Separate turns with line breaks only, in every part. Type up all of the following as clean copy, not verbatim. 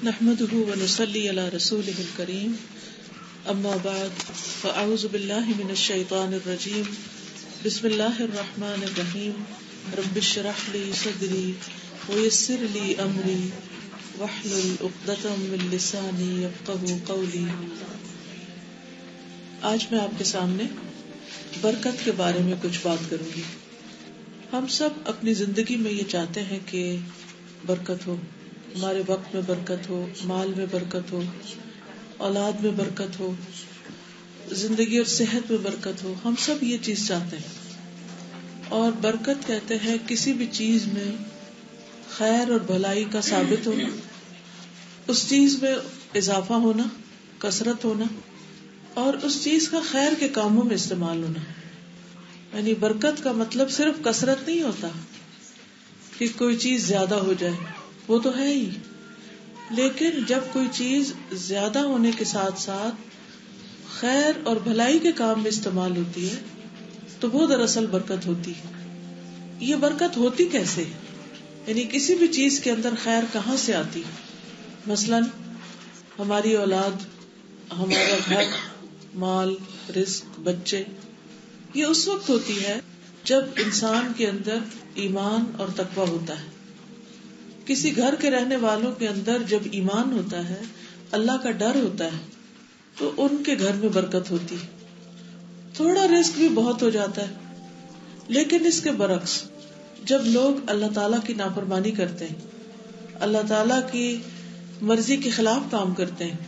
نحمده ونصلي على رسوله الكريم اما بعد فاعوذ بالله من الشيطان الرجيم بسم الله الرحمن الرحيم رب اشرح لي صدري ويسر لي امري واحلل عقدة من لساني يفقهوا قولي۔ آج میں آپ کے سامنے برکت کے بارے میں کچھ بات کروں گی۔ ہم سب اپنی زندگی میں یہ چاہتے ہیں کہ برکت ہو، ہمارے وقت میں برکت ہو، مال میں برکت ہو، اولاد میں برکت ہو، زندگی اور صحت میں برکت ہو۔ ہم سب یہ چیز چاہتے ہیں، اور برکت کہتے ہیں کسی بھی چیز میں خیر اور بھلائی کا ثابت ہونا، اس چیز میں اضافہ ہونا، کثرت ہونا، اور اس چیز کا خیر کے کاموں میں استعمال ہونا۔ یعنی برکت کا مطلب صرف کثرت نہیں ہوتا کہ کوئی چیز زیادہ ہو جائے، وہ تو ہے ہی، لیکن جب کوئی چیز زیادہ ہونے کے ساتھ ساتھ خیر اور بھلائی کے کام میں استعمال ہوتی ہے تو وہ دراصل برکت ہوتی ہے۔ یہ برکت ہوتی کیسے؟ یعنی کسی بھی چیز کے اندر خیر کہاں سے آتی؟ مثلاً ہماری اولاد، ہمارا گھر، مال، رزق، بچے، یہ اس وقت ہوتی ہے جب انسان کے اندر ایمان اور تقویٰ ہوتا ہے۔ کسی گھر کے رہنے والوں کے اندر جب ایمان ہوتا ہے، اللہ کا ڈر ہوتا ہے، تو ان کے گھر میں برکت ہوتی ہے، تھوڑا رزق بھی بہت ہو جاتا ہے۔ لیکن اس کے برعکس جب لوگ اللہ تعالیٰ کی نافرمانی کرتے ہیں، اللہ تعالیٰ کی مرضی کے خلاف کام کرتے ہیں،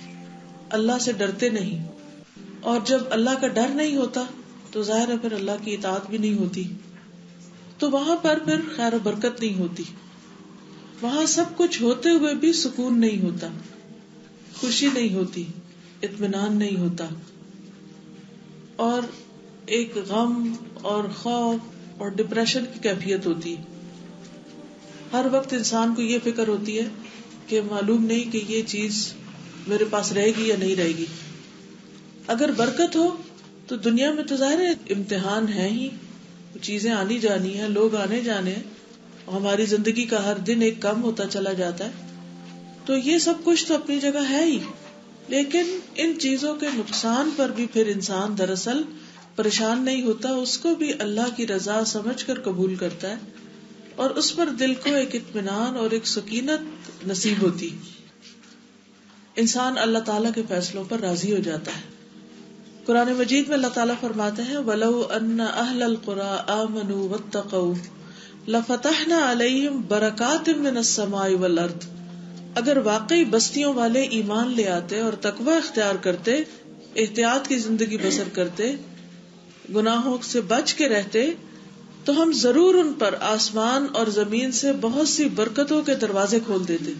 اللہ سے ڈرتے نہیں، اور جب اللہ کا ڈر نہیں ہوتا تو ظاہر ہے پھر اللہ کی اطاعت بھی نہیں ہوتی، تو وہاں پر پھر خیر و برکت نہیں ہوتی۔ وہاں سب کچھ ہوتے ہوئے بھی سکون نہیں ہوتا، خوشی نہیں ہوتی، اطمینان نہیں ہوتا، اور ایک غم اور خوف اور ڈپریشن کی کیفیت ہوتی ہے۔ ہر وقت انسان کو یہ فکر ہوتی ہے کہ معلوم نہیں کہ یہ چیز میرے پاس رہے گی یا نہیں رہے گی۔ اگر برکت ہو تو دنیا میں تو ظاہر ہے امتحان ہے ہی، چیزیں آنی جانی ہیں، لوگ آنے جانے ہیں، ہماری زندگی کا ہر دن ایک کم ہوتا چلا جاتا ہے، تو یہ سب کچھ تو اپنی جگہ ہے ہی، لیکن ان چیزوں کے نقصان پر بھی پھر انسان دراصل پریشان نہیں ہوتا، اس کو بھی اللہ کی رضا سمجھ کر قبول کرتا ہے، اور اس پر دل کو ایک اطمینان اور ایک سکینت نصیب ہوتی، انسان اللہ تعالیٰ کے فیصلوں پر راضی ہو جاتا ہے۔ قرآن مجید میں اللہ تعالیٰ فرماتے ہیں وَلَوْ أَنَّ أَهْلَ الْقُرَىٰ آمَنُوا وَاتَّقَوْا لَفَتَحْنَا عَلَيْهِمْ بَرَكَاتٍ مِّنَ السَّمَاءِ وَالْأَرْضِ۔ اگر واقعی بستیوں والے ایمان لے آتے اور تقوی اختیار کرتے، احتیاط کی زندگی بسر کرتے، گناہوں سے بچ کے رہتے، تو ہم ضرور ان پر آسمان اور زمین سے بہت سی برکتوں کے دروازے کھول دیتے،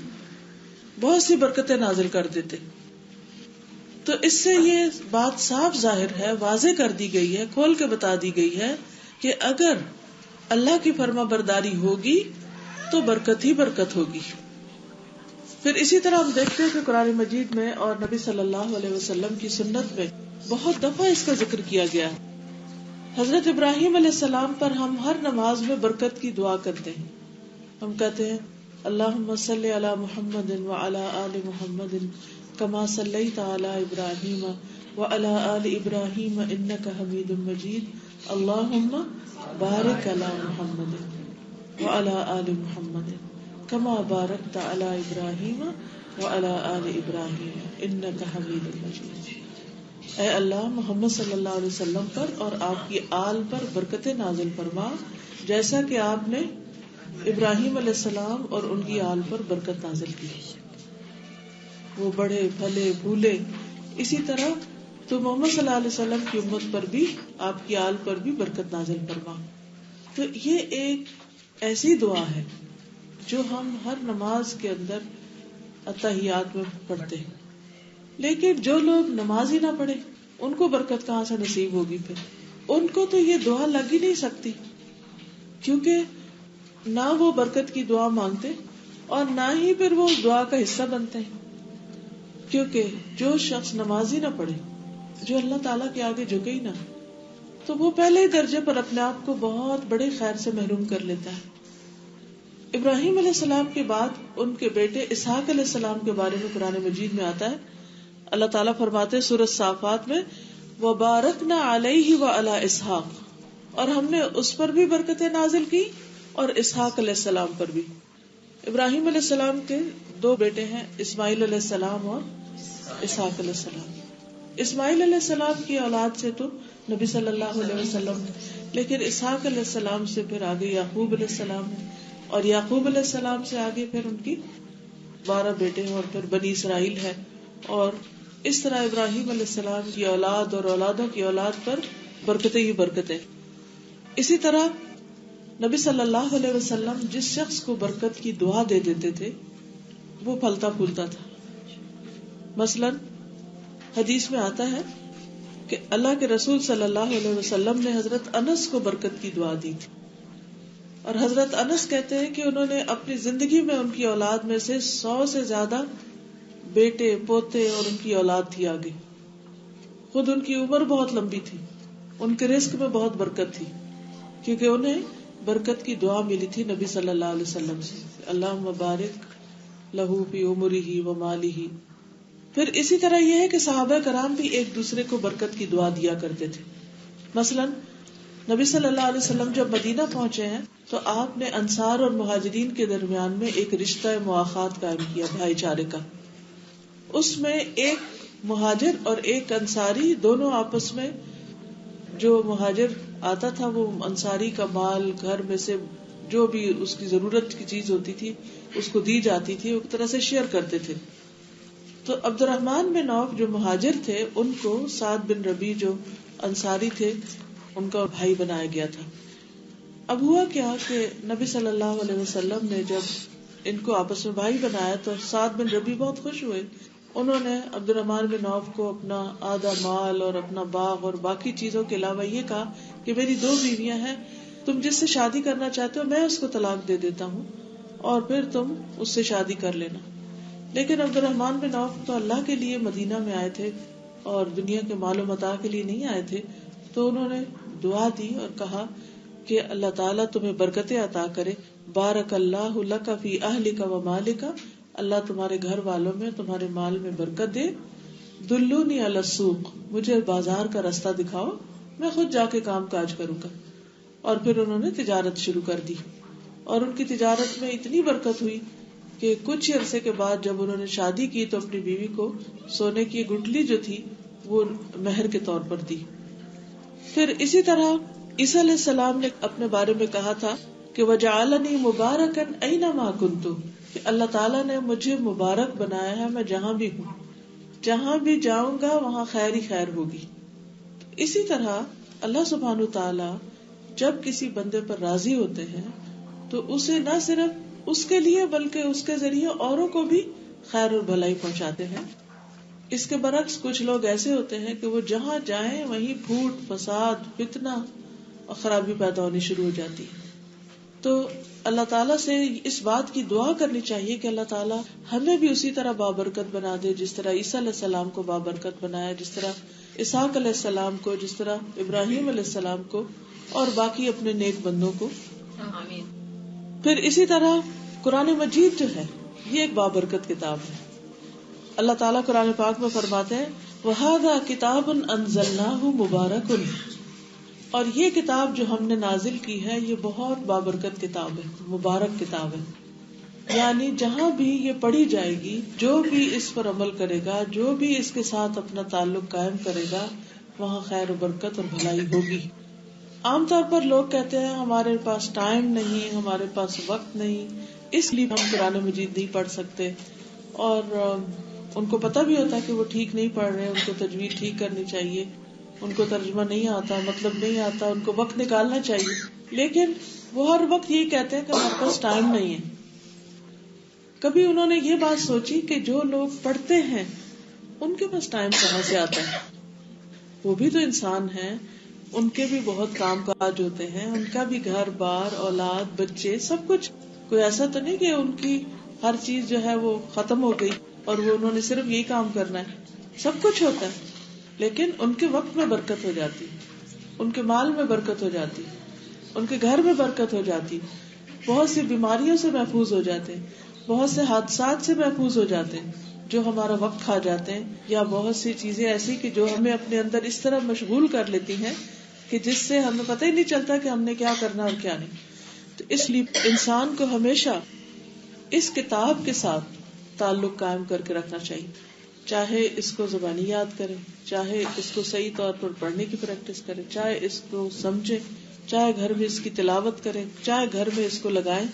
بہت سی برکتیں نازل کر دیتے۔ تو اس سے یہ بات صاف ظاہر ہے، واضح کر دی گئی ہے، کھول کے بتا دی گئی ہے کہ اگر اللہ کی فرما برداری ہوگی تو برکت ہی برکت ہوگی۔ پھر اسی طرح ہم دیکھتے ہیں کہ قرآن مجید میں اور نبی صلی اللہ علیہ وسلم کی سنت میں بہت دفعہ اس کا ذکر کیا گیا ہے۔ حضرت ابراہیم علیہ السلام پر ہم ہر نماز میں برکت کی دعا کرتے ہیں، ہم کہتے ہیں اللہم صلی علی محمد وعلی آل محمد کما صلیت علی ابراہیم وعلی آل ابراہیم انک حمید مجید اللہم بارک علی محمد وعلی آل محمد کما بارکت علی ابراہیم وعلی آل ابراہیم انک حمید مجید۔ اے اللہ محمد صلی اللہ علیہ وسلم پر اور آپ کی آل پر برکتیں نازل فرما، جیسا کہ آپ نے ابراہیم علیہ السلام اور ان کی آل پر برکت نازل کی، وہ بڑے پھلے پھولے۔ اسی طرح تو محمد صلی اللہ علیہ وسلم کی امت پر بھی، آپ کی آل پر بھی برکت نازل فرما۔ تو یہ ایک ایسی دعا ہے جو ہم ہر نماز کے اندر اتحیات میں پڑھتے ہیں، لیکن جو لوگ نماز ہی نہ پڑھے ان کو برکت کہاں سے نصیب ہوگی؟ پھر ان کو تو یہ دعا لگ ہی نہیں سکتی، کیونکہ نہ وہ برکت کی دعا مانگتے اور نہ ہی پھر وہ دعا کا حصہ بنتے ہیں۔ کیونکہ جو شخص نماز ہی نہ پڑھے، جو اللہ تعالیٰ کے آگے جھکے ہی نہ، تو وہ پہلے درجے پر اپنے آپ کو بہت بڑے خیر سے محروم کر لیتا ہے، ابراہیم علیہ السلام کے بعد ان کے بیٹے اسحاق علیہ السلام کے بارے میں قرآن مجید میں آتا ہے. اللہ تعالیٰ فرماتے سورۃ صافات میں وَبَارَكْنَا عَلَيْهِ وَعَلَىٰ إِسْحَاقَ، اور ہم نے اس پر بھی برکتیں نازل کی اور اسحاق علیہ السلام پر بھی. ابراہیم علیہ السلام کے دو بیٹے ہیں، اسماعیل علیہ السلام اور اسحاق علیہ السلام. اسماعیل علیہ السلام کی اولاد سے تو نبی صلی اللہ علیہ وسلم، لیکن اسحاق علیہ السلام سے پھر آگے یعقوب علیہ السلام ہے، اور یعقوب علیہ السلام سے آگے پھر ان کی 12 بیٹے ہیں اور پھر بنی اسرائیل ہے. اور اس طرح ابراہیم علیہ السلام کی اولاد اور اولادوں کی اولاد پر برکتیں ہی برکتیں. اسی طرح نبی صلی اللہ علیہ وسلم جس شخص کو برکت کی دعا دے دیتے تھے وہ پھلتا پھولتا تھا. مثلا حدیث میں آتا ہے کہ اللہ کے رسول صلی اللہ علیہ وسلم نے حضرت انس کو برکت کی دعا دی تھی، اور حضرت انس کہتے ہیں کہ انہوں نے اپنی زندگی میں ان کی اولاد میں سے 100 سے زیادہ بیٹے پوتے اور ان کی اولاد تھی آگے. خود ان کی عمر بہت لمبی تھی، ان کے رزق میں بہت برکت تھی، کیونکہ انہیں برکت کی دعا ملی تھی نبی صلی اللہ علیہ وسلم سے، اللہم بارک لہو فی عمرہ و مالہ. پھر اسی طرح یہ ہے کہ صحابہ کرام بھی ایک دوسرے کو برکت کی دعا دیا کرتے تھے. مثلا نبی صلی اللہ علیہ وسلم جب مدینہ پہنچے ہیں تو آپ نے انصار اور مہاجرین کے درمیان میں ایک رشتہ مواخات قائم کیا، بھائی چارے کا. اس میں ایک مہاجر اور ایک انصاری دونوں آپس میں، جو مہاجر آتا تھا وہ انصاری کا مال، گھر میں سے جو بھی اس کی ضرورت کی چیز ہوتی تھی اس کو دی جاتی تھی، ایک طرح سے شیئر کرتے تھے. تو عبد الرحمن بن عوف جو مہاجر تھے ان کو سعد بن ربیع جو انصاری تھے ان کا بھائی بنایا گیا تھا. اب ہوا کیا کہ نبی صلی اللہ علیہ وسلم نے جب ان کو آپس میں بھائی بنایا تو سعد بن ربیع بہت خوش ہوئے. انہوں نے عبد الرحمن بن عوف کو اپنا آدھا مال اور اپنا باغ اور باقی چیزوں کے علاوہ یہ کہا کہ میری 2 بیویاں ہیں، تم جس سے شادی کرنا چاہتے ہو میں اس کو طلاق دے دیتا ہوں اور پھر تم اس سے شادی کر لینا. لیکن عبد الرحمن بن عوف تو اللہ کے لیے مدینہ میں آئے تھے اور دنیا کے مال و متاع کے لیے نہیں آئے تھے. تو انہوں نے دعا دی اور کہا کہ اللہ تعالیٰ تمہیں برکتیں عطا کرے، بارک اللہ لک فی اہلک و مالک، اللہ تمہارے گھر والوں میں تمہارے مال میں برکت دے. دلونی علی السوق، مجھے بازار کا راستہ دکھاؤ، میں خود جا کے کام کاج کروں گا. اور پھر انہوں نے تجارت شروع کر دی اور ان کی تجارت میں اتنی برکت ہوئی کہ کچھ عرصے کے بعد جب انہوں نے شادی کی تو اپنی بیوی کو سونے کی گٹھلی جو تھی وہ مہر کے طور پر دی. پھر اسی طرح عیسیٰ علیہ السلام نے اپنے بارے میں کہا تھا کہ وجعلنی مبارکا اینما کنت، کہ اللہ تعالیٰ نے مجھے مبارک بنایا ہے، میں جہاں بھی ہوں، جہاں بھی جاؤں گا وہاں خیر ہی خیر ہوگی. اسی طرح اللہ سبحانہ تعالیٰ جب کسی بندے پر راضی ہوتے ہیں تو اسے نہ صرف اس کے لیے بلکہ اس کے ذریعے اوروں کو بھی خیر اور بھلائی پہنچاتے ہیں. اس کے برعکس کچھ لوگ ایسے ہوتے ہیں کہ وہ جہاں جائیں وہیں پھوٹ فساد فتنہ اور خرابی پیدا ہونی شروع ہو جاتی ہے. تو اللہ تعالیٰ سے اس بات کی دعا کرنی چاہیے کہ اللہ تعالیٰ ہمیں بھی اسی طرح بابرکت بنا دے جس طرح عیسیٰ علیہ السلام کو بابرکت بنایا، جس طرح اسحاق علیہ السلام کو، جس طرح ابراہیم علیہ السلام کو اور باقی اپنے نیک بندوں کو. آمین. پھر اسی طرح قرآن مجید جو ہے یہ ایک بابرکت کتاب ہے. اللہ تعالیٰ قرآن پاک میں فرماتے ہیں وَهَذَا كِتَابٌ أَنزَلْنَاهُ مُبَارَكٌ، اور یہ کتاب جو ہم نے نازل کی ہے یہ بہت بابرکت کتاب ہے، مبارک کتاب ہے. یعنی جہاں بھی یہ پڑھی جائے گی، جو بھی اس پر عمل کرے گا، جو بھی اس کے ساتھ اپنا تعلق قائم کرے گا، وہاں خیر و برکت اور بھلائی ہوگی. عام طور پر لوگ کہتے ہیں ہمارے پاس ٹائم نہیں، ہمارے پاس وقت نہیں، اس لیے ہم قرآن مجید نہیں پڑھ سکتے. اور ان کو پتہ بھی ہوتا ہے کہ وہ ٹھیک نہیں پڑھ رہے، ان کو تجوید ٹھیک کرنی چاہیے، ان کو ترجمہ نہیں آتا، مطلب نہیں آتا، ان کو وقت نکالنا چاہیے. لیکن وہ ہر وقت یہی کہتے ہیں کہ ہمارے پاس ٹائم نہیں ہے. کبھی انہوں نے یہ بات سوچی کہ جو لوگ پڑھتے ہیں ان کے پاس ٹائم کہاں سے آتا ہے؟ وہ بھی تو انسان ہیں، ان کے بھی بہت کام کاج ہوتے ہیں، ان کا بھی گھر بار اولاد بچے سب کچھ. کوئی ایسا تو نہیں کہ ان کی ہر چیز جو ہے وہ ختم ہو گئی اور وہ انہوں نے صرف یہی کام کرنا ہے. سب کچھ ہوتا ہے لیکن ان کے وقت میں برکت ہو جاتی، ان کے مال میں برکت ہو جاتی، ان کے گھر میں برکت ہو جاتی. بہت سی بیماریوں سے محفوظ ہو جاتے ہیں, بہت سے حادثات سے محفوظ ہو جاتے ہیں جو ہمارا وقت کھا جاتے ہیں, یا بہت سی چیزیں ایسی کہ جو ہمیں اپنے اندر اس طرح مشغول کر لیتی ہیں کہ جس سے ہمیں پتہ ہی نہیں چلتا کہ ہم نے کیا کرنا اور کیا نہیں. تو اس لیے انسان کو ہمیشہ اس کتاب کے ساتھ تعلق قائم کر کے رکھنا چاہیے, چاہے اس کو زبانی یاد کرے, چاہے اس کو صحیح طور پر پڑھنے کی پریکٹس کرے, چاہے اس کو سمجھے, چاہے گھر میں اس کی تلاوت کرے, چاہے گھر میں اس کو لگائیں.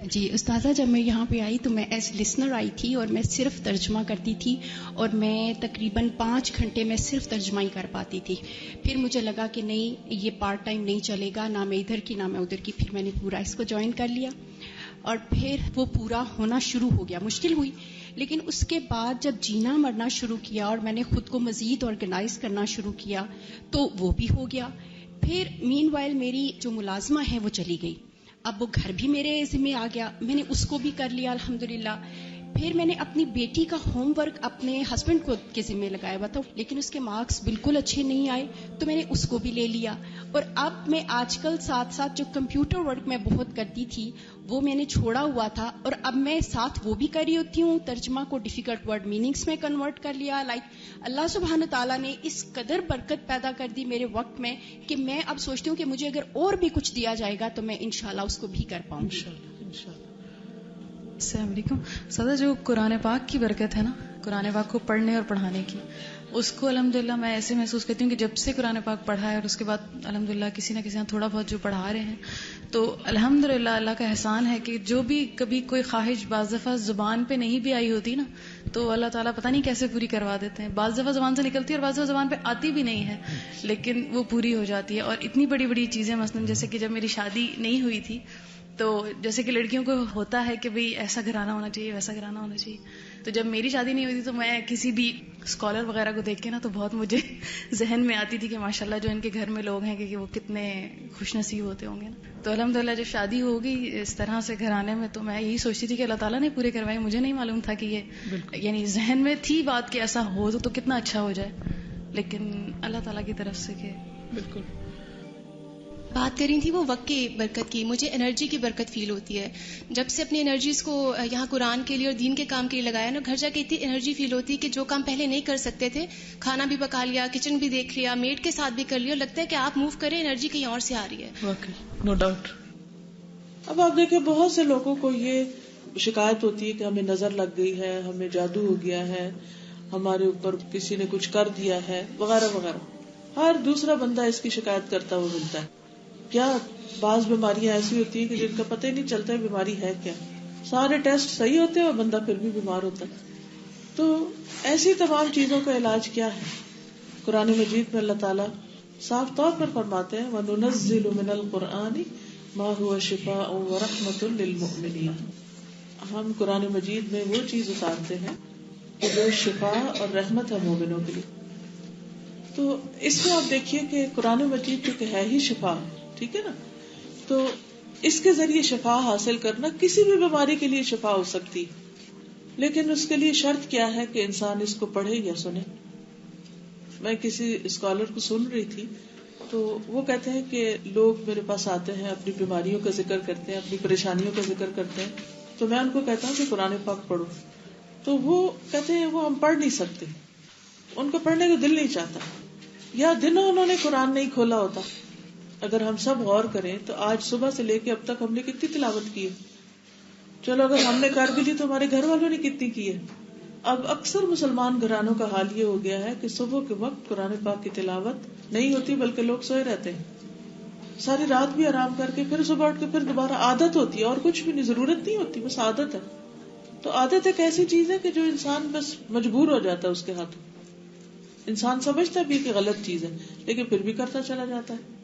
جی استاذہ, جب میں یہاں پہ آئی تو میں ایز لسنر آئی تھی اور میں صرف ترجمہ کرتی تھی, اور میں تقریباً 5 گھنٹے میں صرف ترجمہ ہی کر پاتی تھی. پھر مجھے لگا کہ نہیں, یہ پارٹ ٹائم نہیں چلے گا, نہ میں ادھر کی نہ میں ادھر کی. پھر میں نے پورا اس کو جوائن کر لیا اور پھر وہ پورا ہونا شروع ہو گیا. مشکل ہوئی, لیکن اس کے بعد جب جینا مرنا شروع کیا اور میں نے خود کو مزید آرگنائز کرنا شروع کیا تو وہ بھی ہو گیا. پھر مین وائل میری جو ملازمہ ہے وہ چلی گئی, اب وہ گھر بھی میرے ذمہ آ گیا, میں نے اس کو بھی کر لیا الحمدللہ. پھر میں نے اپنی بیٹی کا ہوم ورک اپنے ہسبینڈ کو کے ذمہ لگایا ہوا تھا, لیکن اس کے مارکس بالکل اچھے نہیں آئے تو میں نے اس کو بھی لے لیا. اور اب میں آج کل ساتھ ساتھ جو کمپیوٹر ورک میں بہت کرتی تھی وہ میں نے چھوڑا ہوا تھا, اور اب میں ساتھ وہ بھی کر رہی ہوتی ہوں. ترجمہ کو ڈیفیکلٹ ورڈ میننگز میں کنورٹ کر لیا. اللہ سبحانہ تعالیٰ نے اس قدر برکت پیدا کر دی میرے وقت میں کہ میں اب سوچتی ہوں کہ مجھے اگر اور بھی کچھ دیا جائے گا تو میں انشاءاللہ اس کو بھی کر پاؤں گی.
السلام علیکم. سادہ, جو قرآن پاک کی برکت ہے نا, قرآن پاک کو پڑھنے اور پڑھانے کی, اس کو الحمدللہ میں ایسے محسوس کرتی ہوں کہ جب سے قرآن پاک پڑھا ہے اور اس کے بعد الحمدللہ کسی نہ کسی تھوڑا بہت جو پڑھا رہے ہیں, تو الحمدللہ اللہ کا احسان ہے کہ جو بھی کبھی کوئی خواہش بعض دفعہ زبان پہ نہیں بھی آئی ہوتی نا, تو اللہ تعالیٰ پتہ نہیں کیسے پوری کروا دیتے ہیں. بعض دفعہ زبان سے نکلتی ہے اور بعض دفعہ زبان پہ آتی بھی نہیں ہے, لیکن وہ پوری ہو جاتی ہے. اور اتنی بڑی بڑی چیزیں, مثلا جیسے کہ جب میری شادی نہیں ہوئی تھی تو جیسے کہ لڑکیوں کو ہوتا ہے کہ بھئی ایسا گھرانہ ہونا چاہیے, ویسا گھرانہ ہونا چاہیے, تو جب میری شادی نہیں ہوئی تھی تو میں کسی بھی اسکالر وغیرہ کو دیکھ کے نا تو بہت مجھے ذہن میں آتی تھی کہ ماشاءاللہ جو ان کے گھر میں لوگ ہیں کہ وہ کتنے خوش نصیب ہوتے ہوں گے نا. تو الحمدللہ جب شادی ہو گئی اس طرح سے گھرانے میں, تو میں یہی سوچتی تھی کہ اللہ تعالیٰ نے پورے کروائی. مجھے نہیں معلوم تھا کہ یہ یعنی ذہن میں تھی بات کہ ایسا ہو تو کتنا اچھا ہو جائے, لیکن اللہ تعالیٰ کی طرف سے کہ
بالکل
بات کر رہی تھی وہ وقت کی برکت کی. مجھے انرجی کی برکت فیل ہوتی ہے جب سے اپنی انرجیز کو یہاں قرآن کے لیے اور دین کے کام کے لیے لگایا نا. گھر جا کے اتنی انرجی فیل ہوتی ہے کہ جو کام پہلے نہیں کر سکتے تھے, کھانا بھی پکا لیا, کچن بھی دیکھ لیا, میڈ کے ساتھ بھی کر لیا, لگتا ہے کہ آپ موو کریں, انرجی کہیں اور سے آ رہی ہے.
واقعی نو ڈاؤٹ. اب آپ دیکھیں بہت سے لوگوں کو یہ شکایت ہوتی ہے کہ ہمیں نظر لگ گئی ہے, ہمیں جادو ہو گیا ہے, ہمارے اوپر کسی نے کچھ کر دیا ہے وغیرہ وغیرہ. ہر دوسرا بندہ اس کی شکایت کرتا ہوا ملتا ہے. کیا بعض بیماریاں ایسی ہوتی ہیں کہ جن کا پتہ ہی نہیں چلتا ہے بیماری ہے کیا, سارے ٹیسٹ صحیح ہوتے ہیں اور بندہ پھر بھی بیمار ہوتا ہے. تو ایسی تمام چیزوں کا علاج کیا ہے؟ قرآن مجید میں اللہ تعالیٰ صاف طور پر فرماتے ہیں وَنُنَزِّلُ مِنَ الْقُرْآنِ مَا هُوَ شِفَاءٌ وَرَحْمَةٌ لِّلْمُؤْمِنِينَ. ہم قرآن مجید میں وہ چیز اتارتے ہیں کہ جو شفا اور رحمت ہے مومنوں کے لیے. تو اس میں آپ دیکھیے کہ قرآن مجید چونکہ ہے ہی شفا, ٹھیک ہے نا, تو اس کے ذریعے شفا حاصل کرنا کسی بھی بیماری کے لیے شفا ہو سکتی, لیکن اس کے لیے شرط کیا ہے کہ انسان اس کو پڑھے یا سنے. میں کسی اسکالر کو سن رہی تھی تو وہ کہتے ہیں کہ لوگ میرے پاس آتے ہیں, اپنی بیماریوں کا ذکر کرتے ہیں, اپنی پریشانیوں کا ذکر کرتے ہیں, تو میں ان کو کہتا ہوں کہ قرآن پاک پڑھو. تو وہ کہتے ہیں وہ ہم پڑھ نہیں سکتے, ان کو پڑھنے کا دل نہیں چاہتا, یا دنوں انہوں نے قرآن نہیں کھولا ہوتا. اگر ہم سب غور کریں تو آج صبح سے لے کے اب تک ہم نے کتنی تلاوت کی ہے. چلو اگر ہم نے کر بھی لی تو ہمارے گھر والوں نے کتنی کی ہے. اب اکثر مسلمان گھرانوں کا حال یہ ہو گیا ہے کہ صبح کے وقت قرآن پاک کی تلاوت نہیں ہوتی, بلکہ لوگ سوئے رہتے ہیں, ساری رات بھی آرام کر کے پھر صبح اٹھ کے پھر دوبارہ عادت ہوتی ہے, اور کچھ بھی نہیں, ضرورت نہیں ہوتی, بس عادت ہے. تو عادت ایک ایسی چیز ہے کہ جو انسان بس مجبور ہو جاتا ہے اس کے ہاتھوں. انسان سمجھتا بھی کہ غلط چیز ہے لیکن پھر بھی کرتا چلا جاتا ہے.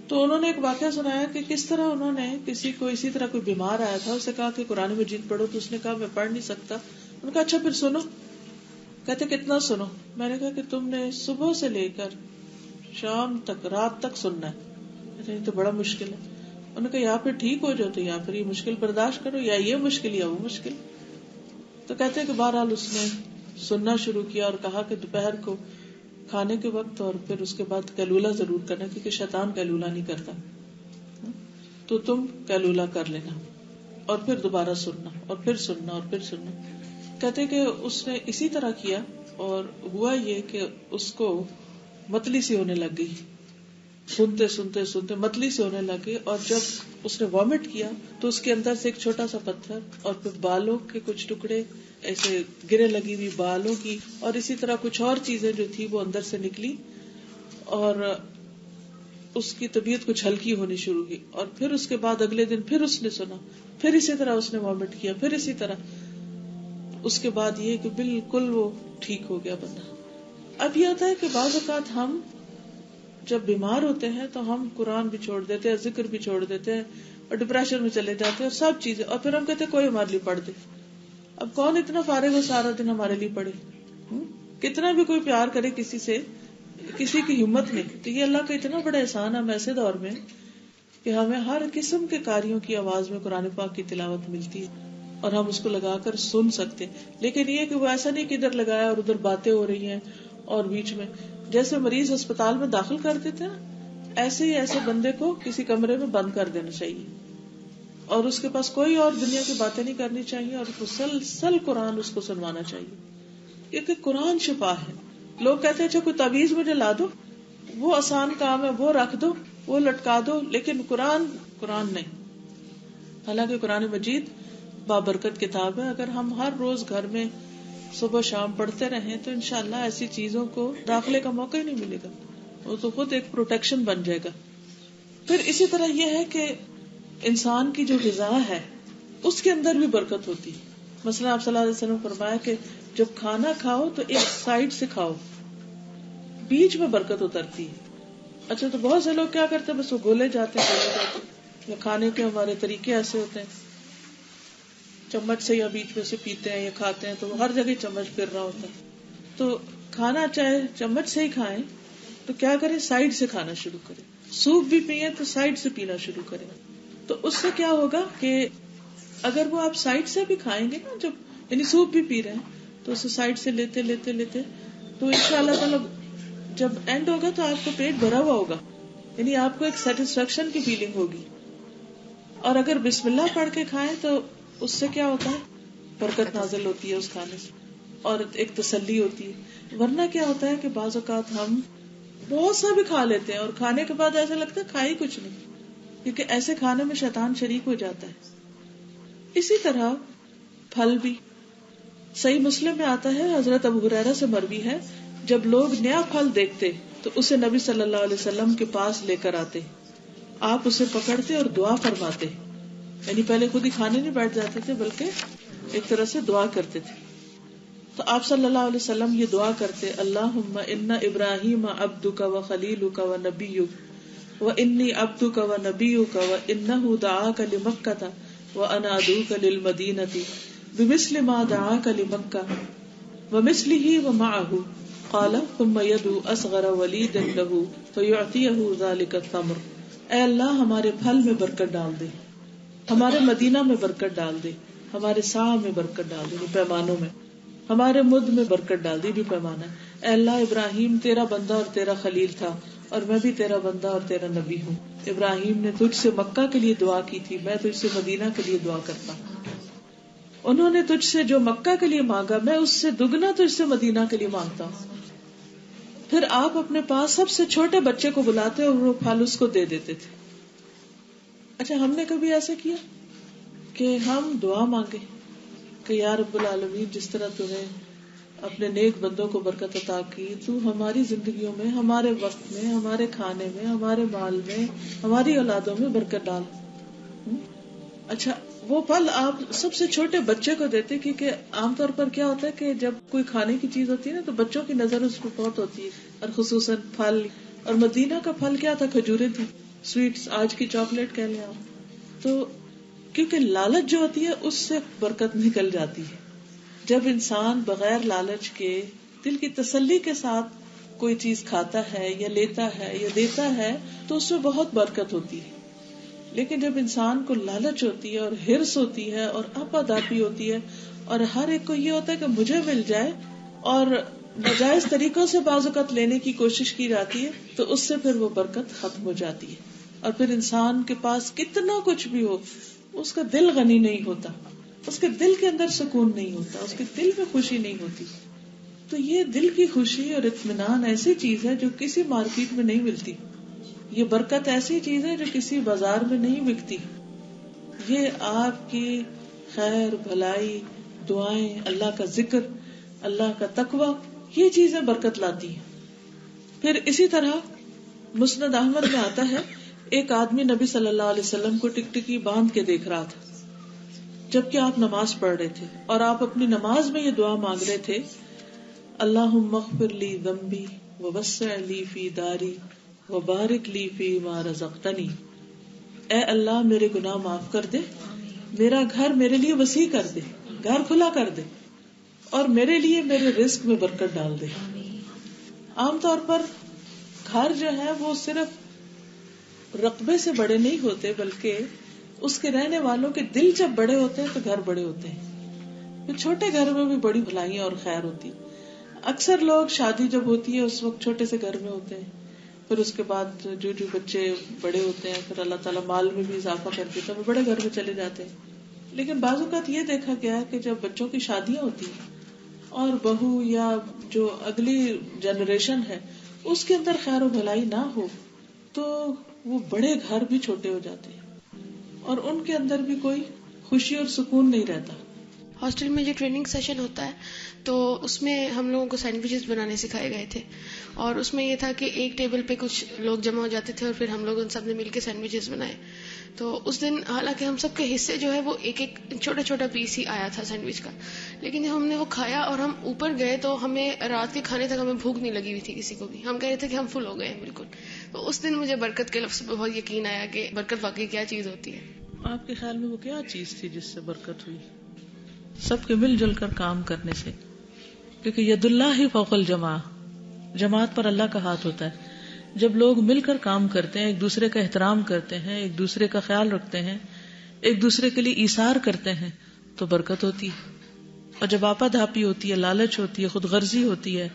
تو انہوں نے ایک واقعہ سنایا کہ کس طرح انہوں نے کسی کو اسی طرح کوئی بیمار آیا تھا, اسے کہا کہ قرآن مجید پڑھو, تو اس نے کہا میں پڑھ نہیں سکتا. انہوں نے کہا اچھا پھر سنو. کہتے کتنا سنو؟ میں نے کہا کہ تم نے صبح سے لے کر شام تک, رات تک سننا ہے. یہ تو بڑا مشکل ہے. انہوں نے کہا یا پھر ٹھیک ہو جاؤ تو یا پھر یہ مشکل برداشت کرو, یا یہ مشکل یا وہ مشکل. تو کہتے ہیں کہ بہرحال اس نے سننا شروع کیا اور کہا کہ دوپہر کو کھانے کے وقت اور پھر اس کے بعد قیلولہ ضرور کرنا, کیونکہ شیطان قیلولہ نہیں کرتا. تو تم قیلولہ کر لینا اور پھر دوبارہ سننا اور پھر سننا اور پھر سننا. کہتے کہ اس نے اسی طرح کیا اور ہوا یہ کہ اس کو متلی سی ہونے لگ گئی, سنتے سنتے سنتے متلی سی ہونے لگ گئی, اور جب اس نے وامٹ کیا تو اس کے اندر سے ایک چھوٹا سا پتھر اور پھر بالوں کے کچھ ٹکڑے ایسے گرے لگی ہوئی بالوں کی, اور اسی طرح کچھ اور چیزیں جو تھی وہ اندر سے نکلی, اور اس کی طبیعت کچھ ہلکی ہونی شروع ہوئی. اور پھر اس کے بعد اگلے دن پھر اس نے سنا, پھر اسی طرح اس نے وامٹ کیا, پھر اسی طرح. اس کے بعد یہ کہ بالکل وہ ٹھیک ہو گیا بندہ. اب یہ ہوتا ہے کہ بعض اوقات ہم جب بیمار ہوتے ہیں تو ہم قرآن بھی چھوڑ دیتے ہیں, ذکر بھی چھوڑ دیتے ہیں, اور ڈپریشن میں چلے جاتے ہیں اور سب چیزیں, اور پھر ہم کہتے ہیں کوئی ہمارے لیے پڑھ دے. اب کون اتنا فارغ ہو سارا دن ہمارے لیے پڑھے؟ کتنا بھی کوئی پیار کرے کسی سے, کسی کی ہمت نہیں. تو یہ اللہ کا اتنا بڑا احسان ہم ایسے دور میں کہ ہمیں ہر قسم کے کاریوں کی آواز میں قرآن پاک کی تلاوت ملتی ہے اور ہم اس کو لگا کر سن سکتے. لیکن یہ کہ وہ ایسا نہیں کہ ادھر لگایا اور ادھر باتیں ہو رہی ہیں, اور بیچ میں جیسے مریض اسپتال میں داخل کر دیتے ہیں ایسے ہی ایسے بندے کو کسی کمرے میں بند کر دینا چاہیے, اور اس کے پاس کوئی اور دنیا کی باتیں نہیں کرنی چاہیے, اور مسلسل قرآن اس کو سنوانا چاہیے, کیونکہ قرآن شفا ہے. لوگ کہتے ہیں اچھا کوئی تعویذ مجھے لا دو, وہ آسان کام ہے, وہ رکھ دو, وہ لٹکا دو, لیکن قرآن نہیں. حالانکہ قرآن مجید بابرکت کتاب ہے. اگر ہم ہر روز گھر میں صبح شام پڑھتے رہیں تو انشاءاللہ ایسی چیزوں کو داخلے کا موقع ہی نہیں ملے گا, وہ تو خود ایک پروٹیکشن بن جائے گا. پھر اسی طرح یہ ہے کہ انسان کی جو غذا ہے اس کے اندر بھی برکت ہوتی ہے. مثلا آپ صلی اللہ علیہ وسلم فرمایا کہ جب کھانا کھاؤ تو ایک سائڈ سے کھاؤ, بیچ میں برکت اترتی ہے. اچھا تو بہت سے لوگ کیا کرتے ہیں, بس وہ گولے جاتے ہیں, یا کھانے کے ہمارے طریقے ایسے ہوتے ہیں چمچ سے یا بیچ میں سے پیتے ہیں یا کھاتے ہیں تو وہ ہر جگہ چمچ پھر رہا ہوتا ہے. تو کھانا چاہے چمچ سے ہی کھائیں تو کیا کریں, سائڈ سے کھانا شروع کریں. سوپ بھی پیئیں تو سائڈ سے پینا شروع کریں. تو اس سے کیا ہوگا کہ اگر وہ آپ سائڈ سے بھی کھائیں گے نا, جب یعنی سوپ بھی پی رہے ہیں تو اسے سائڈ سے لیتے لیتے لیتے تو انشاءاللہ تعالی جب اینڈ ہوگا تو آپ کو پیٹ بھرا ہوا ہوگا, یعنی آپ کو ایک سیٹسفیکشن کی فیلنگ ہوگی. اور اگر بسم اللہ پڑھ کے کھائیں تو اس سے کیا ہوتا ہے, برکت نازل ہوتی ہے اس کھانے سے, اور ایک تسلی ہوتی ہے. ورنہ کیا ہوتا ہے کہ بعض اوقات ہم بہت سا بھی کھا لیتے ہیں اور کھانے کے بعد ایسا لگتا ہے کھائی کچھ نہیں, کیونکہ ایسے کھانے میں شیطان شریک ہو جاتا ہے. اسی طرح پھل بھی صحیح مسلم میں آتا ہے, حضرت ابو ہریرہ سے مروی ہے, جب لوگ نیا پھل دیکھتے تو اسے نبی صلی اللہ علیہ وسلم کے پاس لے کر آتے, آپ اسے پکڑتے اور دعا فرماتے, یعنی پہلے خود ہی کھانے نہیں بیٹھ جاتے تھے بلکہ ایک طرح سے دعا کرتے تھے. تو آپ صلی اللہ علیہ وسلم یہ دعا کرتے, اللہم ان ابراہیم عبدک و خلیلک و نبیک و انی عبدک و نبیک و انہ دعاک لمکہ و انا ادعوک للمدینہ بمثل ما دعاک لمکہ ومثلہ ومعہ قال ثم يدعو اصغر ولید له فیعطیہ ذلک التمر. اے اللہ ہمارے پھل میں برکت ڈال دے, ہمارے مدینہ میں برکت ڈال دے, ہمارے سا میں برکت ڈال دے, پیمانوں میں, ہمارے مد میں برکت ڈال دی, بھی پیمانہ. اے اللہ ابراہیم تیرا بندہ اور تیرا خلیل تھا, اور میں بھی تیرا بندہ اور تیرا نبی ہوں. ابراہیم نے تجھ سے مکہ کے لیے دعا کی تھی, میں تجھ سے مدینہ کے لیے دعا کرتا ہوں. انہوں نے تجھ سے جو مکہ کے لیے مانگا میں اس سے دگنا تجھ سے مدینہ کے لیے مانگتا ہوں. پھر آپ اپنے پاس سب سے چھوٹے بچے کو بلاتے اور وہ پھل اس کو دے دیتے تھے. اچھا ہم نے کبھی ایسا کیا کہ ہم دعا مانگے کہ یا رب العالمین جس طرح تو نے اپنے نیک بندوں کو برکت عطا کی, تو ہماری زندگیوں میں, ہمارے وقت میں, ہمارے کھانے میں, ہمارے مال میں, ہماری اولادوں میں برکت ڈال. اچھا وہ پھل آپ سب سے چھوٹے بچے کو دیتے, کیونکہ عام طور پر کیا ہوتا ہے کہ جب کوئی کھانے کی چیز ہوتی ہے نا تو بچوں کی نظر اس پر بہت ہوتی ہے, اور خصوصاً پھل. اور مدینہ کا پھل کیا تھا, کھجوریں تھی, سویٹس, آج کی چاکلیٹ کہہ لیں آپ. تو کیونکہ لالچ جو ہوتی ہے اس سے برکت نکل جاتی ہے. جب انسان بغیر لالچ کے دل کی تسلی کے ساتھ کوئی چیز کھاتا ہے یا لیتا ہے یا دیتا ہے تو اس میں بہت برکت ہوتی ہے. لیکن جب انسان کو لالچ ہوتی ہے اور ہرس ہوتی ہے اور آپاداپی ہوتی ہے اور ہر ایک کو یہ ہوتا ہے کہ مجھے مل جائے اور ناجائز طریقوں سے بعض اوقات لینے کی کوشش کی جاتی ہے, تو اس سے پھر وہ برکت ختم ہو جاتی ہے. اور پھر انسان کے پاس کتنا کچھ بھی ہو، اس کا دل غنی نہیں ہوتا، اس کے دل کے اندر سکون نہیں ہوتا، اس کے دل میں خوشی نہیں ہوتی. تو یہ دل کی خوشی اور اطمینان ایسی چیز ہے جو کسی مارکیٹ میں نہیں ملتی. یہ برکت ایسی چیز ہے جو کسی بازار میں نہیں بکتی. یہ آپ کی خیر، بھلائی، دعائیں، اللہ کا ذکر، اللہ کا تقوی، یہ چیزیں برکت لاتی ہیں. پھر اسی طرح مسند احمد میں آتا ہے، ایک آدمی نبی صلی اللہ علیہ وسلم کو ٹکٹکی باندھ کے دیکھ رہا تھا جبکہ آپ نماز پڑھ رہے تھے، اور آپ اپنی نماز میں یہ دعا مانگ رہے تھے، اللہم اغفر لی ذنبی ووسع لی فی داری وبارک لی فی ما رزقتنی. اے اللہ میرے گناہ معاف کر دے، میرا گھر میرے لیے وسیع کر دے، گھر کھلا کر دے، اور میرے لیے میرے رزق میں برکت ڈال دے. عام طور پر گھر جو ہے وہ صرف رقبے سے بڑے نہیں ہوتے، بلکہ اس کے رہنے والوں کے دل جب بڑے ہوتے ہیں تو گھر بڑے ہوتے ہیں. پھر چھوٹے گھر میں بھی بڑی بھلائیاں اور خیر ہوتی. اکثر لوگ شادی جب ہوتی ہے اس وقت چھوٹے سے گھر میں ہوتے ہیں، پھر اس کے بعد جو بچے بڑے ہوتے ہیں پھر اللہ تعالیٰ مال میں بھی اضافہ کر دیتا ہے، وہ بڑے گھر میں چلے جاتے ہیں. لیکن بعض اوقات یہ دیکھا گیا ہے کہ جب بچوں کی شادیاں ہوتی ہیں اور بہو یا جو اگلی جنریشن ہے اس کے اندر خیر و بھلائی نہ ہو تو وہ بڑے گھر بھی چھوٹے ہو جاتے ہیں اور ان کے اندر بھی کوئی خوشی اور سکون نہیں رہتا.
ہاسٹل میں جو ٹریننگ سیشن ہوتا ہے تو اس میں ہم لوگوں کو سینڈوچز بنانے سکھائے گئے تھے، اور اس میں یہ تھا کہ ایک ٹیبل پہ کچھ لوگ جمع ہو جاتے تھے اور پھر ہم لوگ ان سب نے مل کے سینڈوچز بنائے. تو اس دن حالانکہ ہم سب کے حصے جو ہے وہ ایک ایک چھوٹا چھوٹا پیس ہی آیا تھا سینڈوچ کا، لیکن جب ہم نے وہ کھایا اور ہم اوپر گئے تو ہمیں رات کے کھانے تک ہمیں بھوک نہیں لگی ہوئی تھی کسی کو بھی. ہم کہہ رہے تھے کہ ہم فل ہو گئے ہیں بالکل. تو اس دن مجھے برکت کے لفظ پہ بہت یقین آیا کہ برکت واقعی کیا چیز ہوتی ہے.
آپ کے خیال میں وہ کیا چیز تھی جس سے برکت ہوئی؟ سب کے مل جل کر کام کرنے سے، کیونکہ ید اللہ ہی فوق الجماع، جماعت پر اللہ کا ہاتھ ہوتا ہے. جب لوگ مل کر کام کرتے ہیں، ایک دوسرے کا احترام کرتے ہیں، ایک دوسرے کا خیال رکھتے ہیں، ایک دوسرے کے لیے ایثار کرتے ہیں تو برکت ہوتی ہے. اور جب آپا دھاپی ہوتی ہے، لالچ ہوتی ہے، خود غرضی ہوتی ہے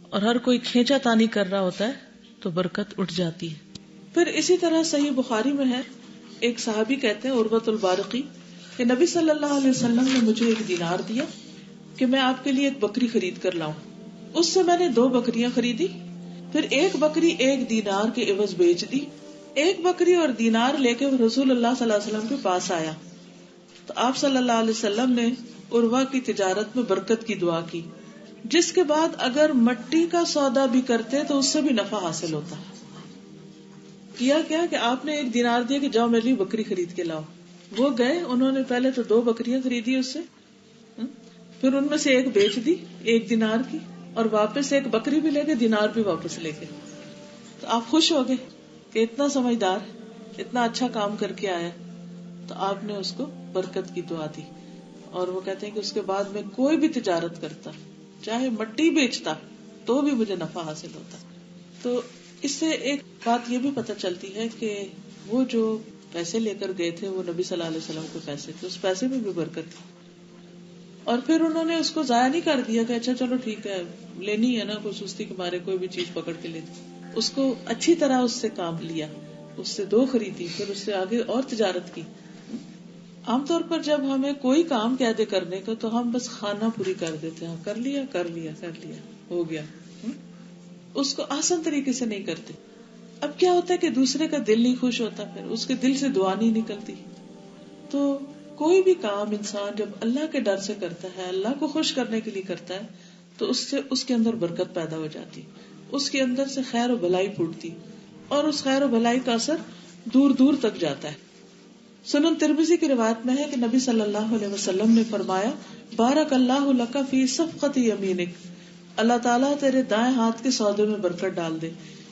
اور ہر کوئی کھینچا تانی کر رہا ہوتا ہے تو برکت اٹھ جاتی ہے. پھر اسی طرح صحیح بخاری میں ہے، ایک صحابی کہتے ہیں عروۃ البارقی کہ نبی صلی اللہ علیہ وسلم نے مجھے ایک دینار دیا کہ میں آپ کے لیے ایک بکری خرید کر لاؤں. اس سے میں نے 2 بکریاں خریدی، پھر ایک بکری 1 دینار کے عوض بیچ دی. ایک بکری اور دینار لے کے رسول اللہ صلی اللہ علیہ وسلم کے پاس آیا تو آپ صلی اللہ علیہ وسلم نے عروہ کی تجارت میں برکت کی دعا کی، جس کے بعد اگر مٹی کا سودا بھی کرتے تو اس سے بھی نفع حاصل ہوتا. کیا کہ آپ نے 1 دینار دیا کہ جاؤ میرے لیے بکری خرید کے لاؤ. وہ گئے، انہوں نے پہلے تو 2 بکریاں خریدی اس سے، پھر ان میں سے 1 بیچ دی 1 دینار کی، اور واپس 1 بکری بھی لے گئے، دینار بھی واپس لے گئے. تو آپ خوش ہو گئے کہ اتنا سمجھدار، اتنا اچھا کام کر کے آیا. تو آپ نے اس کو برکت کی دعا دی. اور وہ کہتے ہیں کہ اس کے بعد میں کوئی بھی تجارت کرتا، چاہے مٹی بیچتا، تو بھی مجھے نفع حاصل ہوتا. تو اس سے ایک بات یہ بھی پتہ چلتی ہے کہ وہ جو پیسے لے کر گئے تھے وہ نبی صلی اللہ علیہ وسلم کے پیسے تھے، اس پیسے میں بھی برکت تھی. اور پھر انہوں نے اس کو ضائع نہیں کر دیا کہ اچھا چلو ٹھیک ہے لینی ہے نا، کوئی سستی کے مارے کوئی بھی چیز پکڑ کے لے دی. اس کو اچھی طرح اس سے کام لیا، اس سے 2 خریدی، پھر اس سے آگے اور تجارت کی. عام طور پر جب ہمیں کوئی کام کہہ دے کرنے کا تو ہم بس خانہ پوری کر دیتے ہیں، کر لیا ہو گیا. اس کو آسان طریقے سے نہیں کرتے. اب کیا ہوتا ہے کہ دوسرے کا دل نہیں خوش ہوتا، پھر اس کے دل سے دعا نہیں نکلتی. تو کوئی بھی کام انسان جب اللہ کے ڈر سے کرتا ہے، اللہ کو خوش کرنے کے لیے کرتا ہے، تو اس سے اس کے اندر برکت پیدا ہو جاتی، اس کے اندر سے خیر و بھلائی پھوٹتی، اور اس خیر و بھلائی کا اثر دور دور تک جاتا ہے. سنن ترمذی کی روایت میں ہے کہ نبی صلی اللہ علیہ وسلم نے فرمایا، بارک اللہ لک فی صفقۃ یمینک، اللہ تعالیٰ تیرے دائیں ہاتھ کے سودے میں برکت ڈال دے.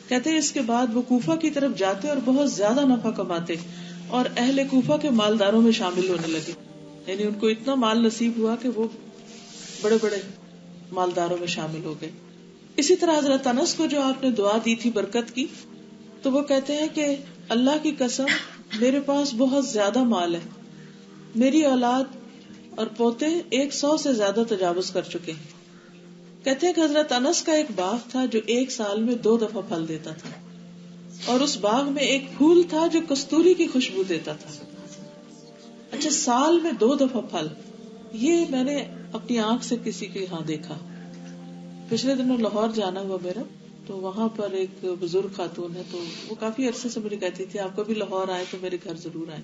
کہتے ہیں اس کے بعد وہ کوفہ کی طرف جاتے اور بہت زیادہ نفع کماتے اور اہل کوفہ کے مالداروں میں شامل ہونے لگے. یعنی ان کو اتنا مال نصیب ہوا کہ وہ بڑے بڑے مالداروں میں شامل ہو گئے. اسی طرح حضرت انس کو جو آپ نے دعا دی تھی برکت کی، تو وہ کہتے ہیں کہ اللہ کی قسم میرے پاس بہت زیادہ مال ہے، میری اولاد اور پوتے 100 سے زیادہ تجاوز کر چکے ہیں. کہتے ہیں کہ حضرت انس کا ایک باغ تھا جو 1 سال میں 2 دفعہ پھل دیتا تھا. اور اس باغ میں ایک پھول تھا جو کستوری کی خوشبو دیتا تھا. اچھا، سال میں 2 دفعہ پھل، یہ میں نے اپنی آنکھ سے کسی کے یہاں دیکھا. پچھلے دنوں لاہور جانا ہوا میرا، تو وہاں پر ایک بزرگ خاتون ہے، تو وہ کافی عرصے سے مجھے کہتی تھی آپ کبھی لاہور آئے تو میرے گھر ضرور آئے.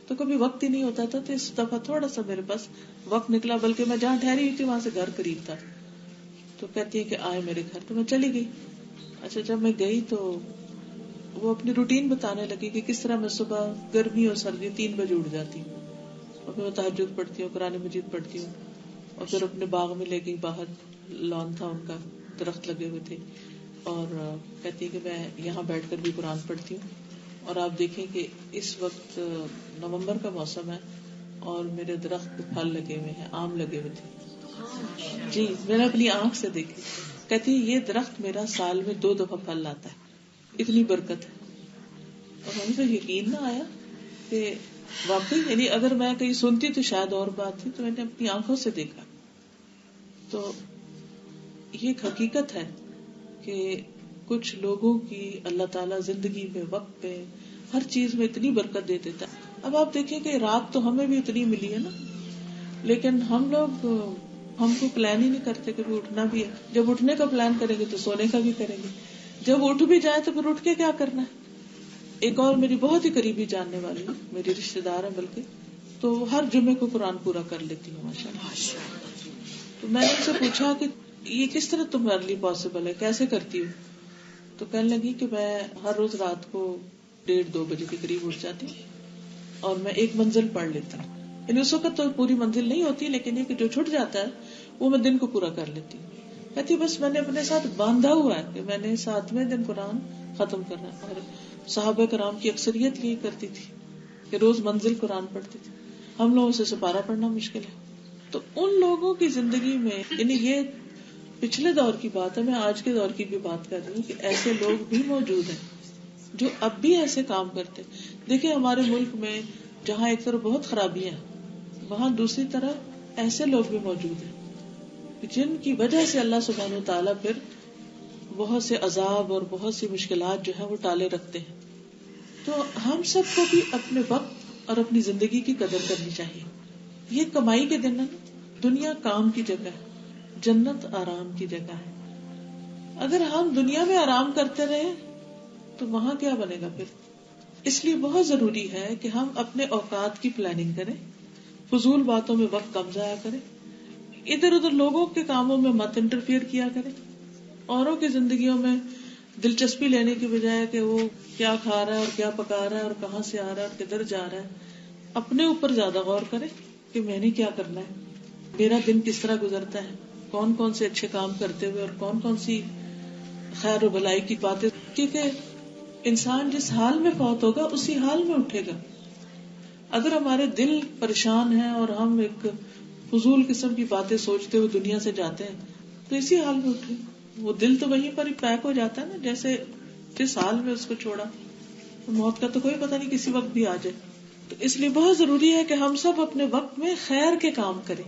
تو کبھی وقت ہی نہیں ہوتا تھا، تو اس دفعہ تھوڑا سا میرے پاس وقت نکلا، بلکہ میں جہاں ٹھہری ہوئی تھی وہاں سے گھر قریب تھا. تو کہتی ہے کہ آئے میرے گھر، تو میں چلی گئی. اچھا، جب میں گئی تو وہ اپنی روٹین بتانے لگی کہ کس طرح میں صبح گرمی اور سردی 3 بجے اٹھ جاتی ہوں، اور پھر میں تہجد پڑھتی ہوں، قرآن مجید پڑھتی ہوں، اور پھر اپنے باغ میں لے گئی، باہر لان تھا ان کا، درخت لگے ہوئے تھے، اور کہتی ہے کہ میں یہاں بیٹھ کر بھی قرآن پڑھتی ہوں. اور آپ دیکھیں کہ اس وقت نومبر کا موسم ہے اور میرے درخت پہ پھل لگے ہوئے ہیں، آم لگے ہوئے تھے. جی، میں نے اپنی آنکھ سے دیکھی. کہتی یہ درخت میرا سال میں 2 دفعہ پھل لاتا ہے، اتنی برکت ہے. اور ہمیں تو یقین نہ آیا کہ واقعی، یعنی اگر میں کہیں سنتی تو شاید اور بات تھی، تو میں نے اپنی آنکھوں سے دیکھا. تو یہ ایک حقیقت ہے کہ کچھ لوگوں کی اللہ تعالیٰ زندگی میں، وقت پہ، ہر چیز میں اتنی برکت دے دیتا ہے. اب آپ دیکھیں کہ رات تو ہمیں بھی اتنی ملی ہے نا، لیکن ہم کو پلان ہی نہیں کرتے کہ اٹھنا بھی ہے. جب اٹھنے کا پلان کریں گے تو سونے کا بھی کریں گے، جب اٹھ بھی جائے تو پھر اٹھ کے کیا کرنا ہے. ایک اور میری بہت ہی قریبی جاننے والی، میری رشتے دار ہے بلکہ، تو ہر جمعے کو قرآن پورا کر لیتی ہوں ماشاءاللہ. تو میں نے ان سے پوچھا کہ یہ کس طرح تمہارے لیے پاسبل ہے، کیسے کرتی ہوں؟ تو کہنے لگی کہ میں ہر روز رات کو 1:30-2 بجے کے قریب اٹھ جاتی ہوں اور میں ایک منزل پڑھ لیتی ہوں. یعنی اس وقت تو پوری منزل نہیں ہوتی، لیکن یہ کہ جو چھٹ جاتا ہے وہ میں دن کو پورا کر لیتی ہوں. کہتی بس میں نے اپنے ساتھ باندھا ہوا ہے کہ میں نے 7ویں دن قرآن ختم کرنا ہے. اور صحابہ کرام کی اکثریت یہی کرتی تھی کہ روز منزل قرآن پڑھتی تھی. ہم لوگوں سے سپارہ پڑھنا مشکل ہے. تو ان لوگوں کی زندگی میں، یعنی یہ پچھلے دور کی بات ہے، میں آج کے دور کی بھی بات کر رہی ہوں کہ ایسے لوگ بھی موجود ہیں جو اب بھی ایسے کام کرتے. دیکھیں ہمارے ملک میں جہاں ایک طرف بہت خرابیاں ہیں، وہاں دوسری طرف ایسے لوگ بھی موجود ہیں جن کی وجہ سے اللہ سبحانہ و تعالیٰ پھر بہت سے عذاب اور بہت سی مشکلات جو ہے وہ ٹالے رکھتے ہیں. تو ہم سب کو بھی اپنے وقت اور اپنی زندگی کی قدر کرنی چاہیے. یہ کمائی کے دن ہے، دنیا کام کی جگہ ہے، جنت آرام کی جگہ ہے. اگر ہم دنیا میں آرام کرتے رہے تو وہاں کیا بنے گا پھر. اس لیے بہت ضروری ہے کہ ہم اپنے اوقات کی پلاننگ کریں، فضول باتوں میں وقت کم ضائع کریں، ادھر ادھر لوگوں کے کاموں میں مت انٹرفیئر کیا کریں. اوروں کی زندگیوں میں دلچسپی لینے کی بجائے کہ وہ کیا کھا رہا ہے اور کیا پکا رہا ہے اور کہاں سے آ رہا ہے اور کدھر جا رہا ہے، اپنے اوپر زیادہ غور کریں کہ میں نے کیا کرنا ہے، میرا دن کس طرح گزرتا ہے، کون کون سے اچھے کام کرتے ہوئے اور کون کون سی خیر و بھلائی کی باتیں. کیونکہ انسان جس حال میں فوت ہوگا اسی حال میں اٹھے گا. اگر ہمارے دل پریشان ہیں اور ہم ایک فضول قسم کی باتیں سوچتے ہوئے دنیا سے جاتے ہیں تو اسی حال میں اٹھے. وہ دل تو وہیں پر ہی پیک ہو جاتا ہے نا، جیسے جس حال میں اس کو چھوڑا. موت کا تو کوئی پتہ نہیں، کسی وقت بھی آ جائے. تو اس لیے بہت ضروری ہے کہ ہم سب اپنے وقت میں خیر کے کام کریں.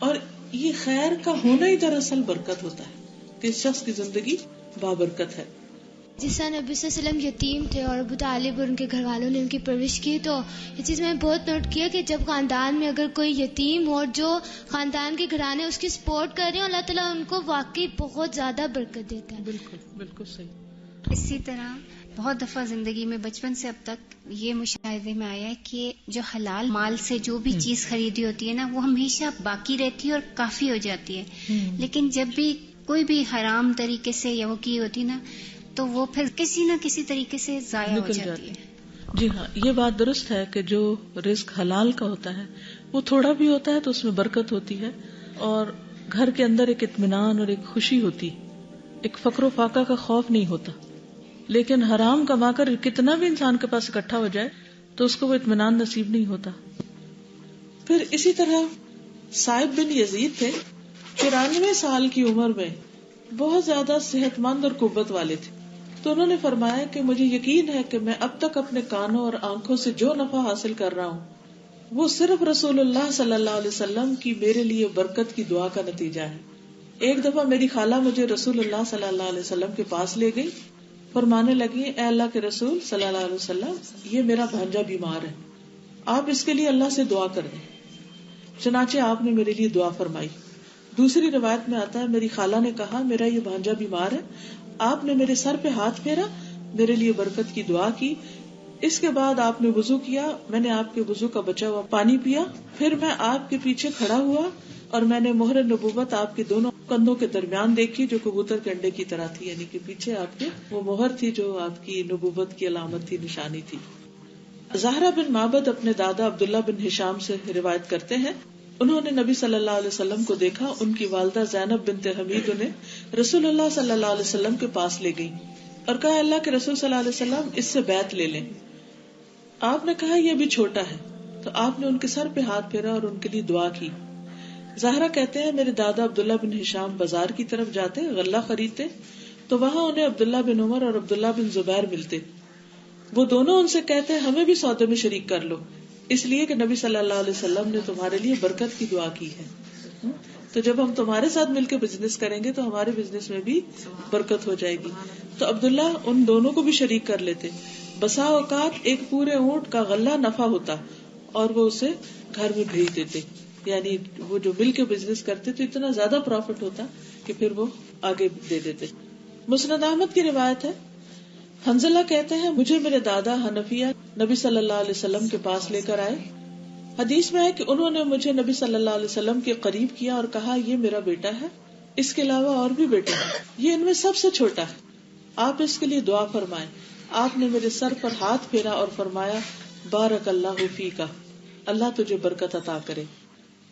اور یہ خیر کا ہونا ہی دراصل برکت ہوتا ہے کہ شخص کی زندگی بابرکت ہے.
جس طرح نبی صلی اللہ علیہ وسلم یتیم تھے اور ابو طالب اور ان کے گھر والوں نے ان کی پرورش کی، تو یہ چیز میں نے بہت نوٹ کیا کہ جب خاندان میں اگر کوئی یتیم ہو، جو خاندان کے گھرانے اس کی سپورٹ کر رہے ہیں، اللہ تعالیٰ ان کو واقعی بہت زیادہ برکت دیتا ہے.
بالکل بالکل صحیح.
اسی طرح بہت دفعہ زندگی میں بچپن سے اب تک یہ مشاہدے میں آیا ہے کہ جو حلال مال سے جو بھی چیز خریدی ہوتی ہے نا، وہ ہمیشہ باقی رہتی ہے اور کافی ہو جاتی ہے. لیکن جب بھی کوئی بھی حرام طریقے سے یا وہ کی ہوتی نا، تو وہ پھر کسی نہ کسی طریقے سے ضائع ہو جاتی ہے.
جی ہاں، یہ بات درست ہے کہ جو رزق حلال کا ہوتا ہے وہ تھوڑا بھی ہوتا ہے تو اس میں برکت ہوتی ہے، اور گھر کے اندر ایک اطمینان اور ایک خوشی ہوتی، ایک فقر و فاقہ کا خوف نہیں ہوتا. لیکن حرام کما کر کتنا بھی انسان کے پاس اکٹھا ہو جائے تو اس کو وہ اطمینان نصیب نہیں ہوتا. پھر اسی طرح صائب بن یزید تھے، 94 سال کی عمر میں بہت زیادہ صحت مند اور قوت والے تھے. تو انہوں نے فرمایا کہ مجھے یقین ہے کہ میں اب تک اپنے کانوں اور آنکھوں سے جو نفع حاصل کر رہا ہوں وہ صرف رسول اللہ صلی اللہ علیہ وسلم کی میرے لیے برکت کی دعا کا نتیجہ ہے. ایک دفعہ میری خالہ مجھے رسول اللہ صلی اللہ علیہ وسلم کے پاس لے گئی فرمانے لگی اے اللہ کے رسول صلی اللہ علیہ وسلم یہ میرا بھانجا بیمار ہے, آپ اس کے لیے اللہ سے دعا کر دیں. چنانچہ آپ نے میرے لیے دعا فرمائی. دوسری روایت میں آتا ہے میری خالہ نے کہا میرا یہ بھانجا بیمار ہے, آپ نے میرے سر پہ ہاتھ پھیرا, میرے لیے برکت کی دعا کی. اس کے بعد آپ نے وضو کیا, میں نے آپ کے وضو کا بچا ہوا پانی پیا, پھر میں آپ کے پیچھے کھڑا ہوا اور میں نے مہر نبوت آپ کے دونوں کندھوں کے درمیان دیکھی جو کبوتر کے انڈے کی طرح تھی, یعنی کہ پیچھے آپ کے وہ مہر تھی جو آپ کی نبوت کی علامت تھی, نشانی تھی. زہرا بن معبد اپنے دادا عبداللہ بن ہشام سے روایت کرتے ہیں انہوں نے نبی صلی اللہ علیہ وسلم کو دیکھا. ان کی والدہ زینب بنت حمید انہیں رسول اللہ صلی اللہ علیہ وسلم کے پاس لے گئی اور کہا اللہ کے رسول صلی اللہ علیہ وسلم اس سے بیعت لے لیں. آپ نے کہا یہ بھی چھوٹا ہے, تو آپ نے ان کے سر پہ ہاتھ پھیرا اور ان کے لیے دعا کی. زہرا کہتے ہیں میرے دادا عبداللہ بن ہشام بازار کی طرف جاتے, غلہ خریدتے, تو وہاں انہیں عبداللہ بن عمر اور عبداللہ بن زبیر ملتے. وہ دونوں ان سے کہتے ہمیں بھی سودے میں شریک کر لو, اس لیے کہ نبی صلی اللہ علیہ وسلم نے تمہارے لیے برکت کی دعا کی ہے, تو جب ہم تمہارے ساتھ مل کے بزنس کریں گے تو ہمارے بزنس میں بھی برکت ہو جائے گی. تو عبداللہ ان دونوں کو بھی شریک کر لیتے. بسا اوقات ایک پورے اونٹ کا غلہ نفع ہوتا اور وہ اسے گھر میں بھیج دیتے, یعنی وہ جو مل کے بزنس کرتے تو اتنا زیادہ پروفٹ ہوتا کہ پھر وہ آگے دے دیتے. مسند احمد کی روایت ہے حنزلہ کہتے ہیں مجھے میرے دادا حنفیہ نبی صلی اللہ علیہ وسلم کے پاس لے کر آئے. حدیث میں ہے کہ انہوں نے مجھے نبی صلی اللہ علیہ وسلم کے قریب کیا اور کہا یہ میرا بیٹا ہے, اس کے علاوہ اور بھی بیٹے ہیں, یہ ان میں سب سے چھوٹا ہے, آپ اس کے لیے دعا فرمائیں. آپ نے میرے سر پر ہاتھ پھیرا اور فرمایا بارک اللہ فیکا, اللہ تجھے برکت عطا کرے.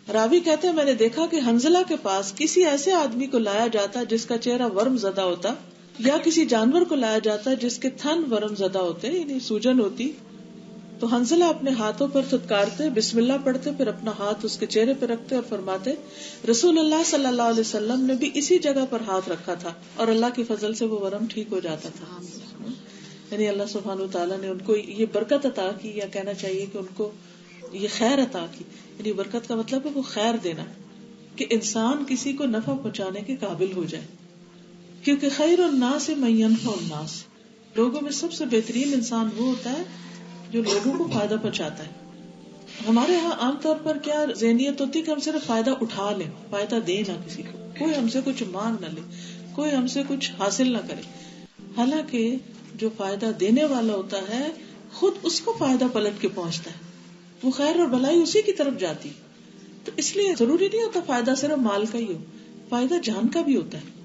راوی کہتے ہیں میں نے دیکھا کہ حنزلہ کے پاس کسی ایسے آدمی کو لایا جاتا جس کا چہرہ ورم زدہ ہوتا, یا کسی جانور کو لایا جاتا جس کے تھن ورم زدہ ہوتے, یعنی سوجن ہوتی, تو حنزلہ اپنے ہاتھوں پر تھتکارتے, بسم اللہ پڑھتے, پھر اپنا ہاتھ اس کے چہرے پہ رکھتے اور فرماتے رسول اللہ صلی اللہ علیہ وسلم نے بھی اسی جگہ پر ہاتھ رکھا تھا اور اللہ کے فضل سے وہ ورم ٹھیک ہو جاتا تھا. یعنی اللہ سبحانہ وتعالیٰ نے ان کو یہ برکت عطا کی, یا کہنا چاہیے کہ ان کو یہ خیر عطا کی. یعنی برکت کا مطلب ہے وہ خیر دینا, کہ انسان کسی کو نفع پہنچانے کے قابل ہو جائے, کیونکہ خیر الناس من ینفع الناس, لوگوں میں سب سے بہترین انسان وہ ہوتا ہے جو لوگوں کو فائدہ پہنچاتا ہے. ہمارے ہاں عام طور پر کیا ذہنیت ہوتی ہے کہ ہم صرف فائدہ اٹھا لیں, فائدہ دے نہ کسی کو, کوئی ہم سے کچھ مانگ نہ لے, کوئی ہم سے کچھ حاصل نہ کرے. حالانکہ جو فائدہ دینے والا ہوتا ہے خود اس کو فائدہ پلٹ کے پہنچتا ہے, وہ خیر اور بھلائی اسی کی طرف جاتی. تو اس لیے ضروری نہیں ہوتا فائدہ صرف مال کا ہی ہو, فائدہ جان کا بھی ہوتا ہے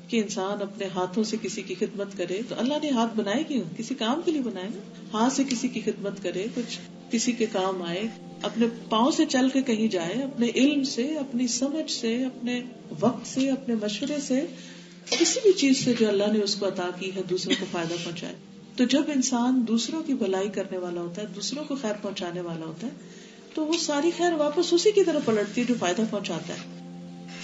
کہ انسان اپنے ہاتھوں سے کسی کی خدمت کرے. تو اللہ نے ہاتھ بنائے کیوں؟ کسی کام کے لیے بنائے نا. ہاتھ سے کسی کی خدمت کرے, کچھ کسی کے کام آئے, اپنے پاؤں سے چل کے کہیں جائے, اپنے علم سے, اپنی سمجھ سے, اپنے وقت سے, اپنے مشورے سے, کسی بھی چیز سے جو اللہ نے اس کو عطا کی ہے دوسروں کو فائدہ پہنچائے. تو جب انسان دوسروں کی بھلائی کرنے والا ہوتا ہے, دوسروں کو خیر پہنچانے والا ہوتا ہے, تو وہ ساری خیر واپس اسی کی طرف پلٹتی ہے جو فائدہ پہنچاتا ہے.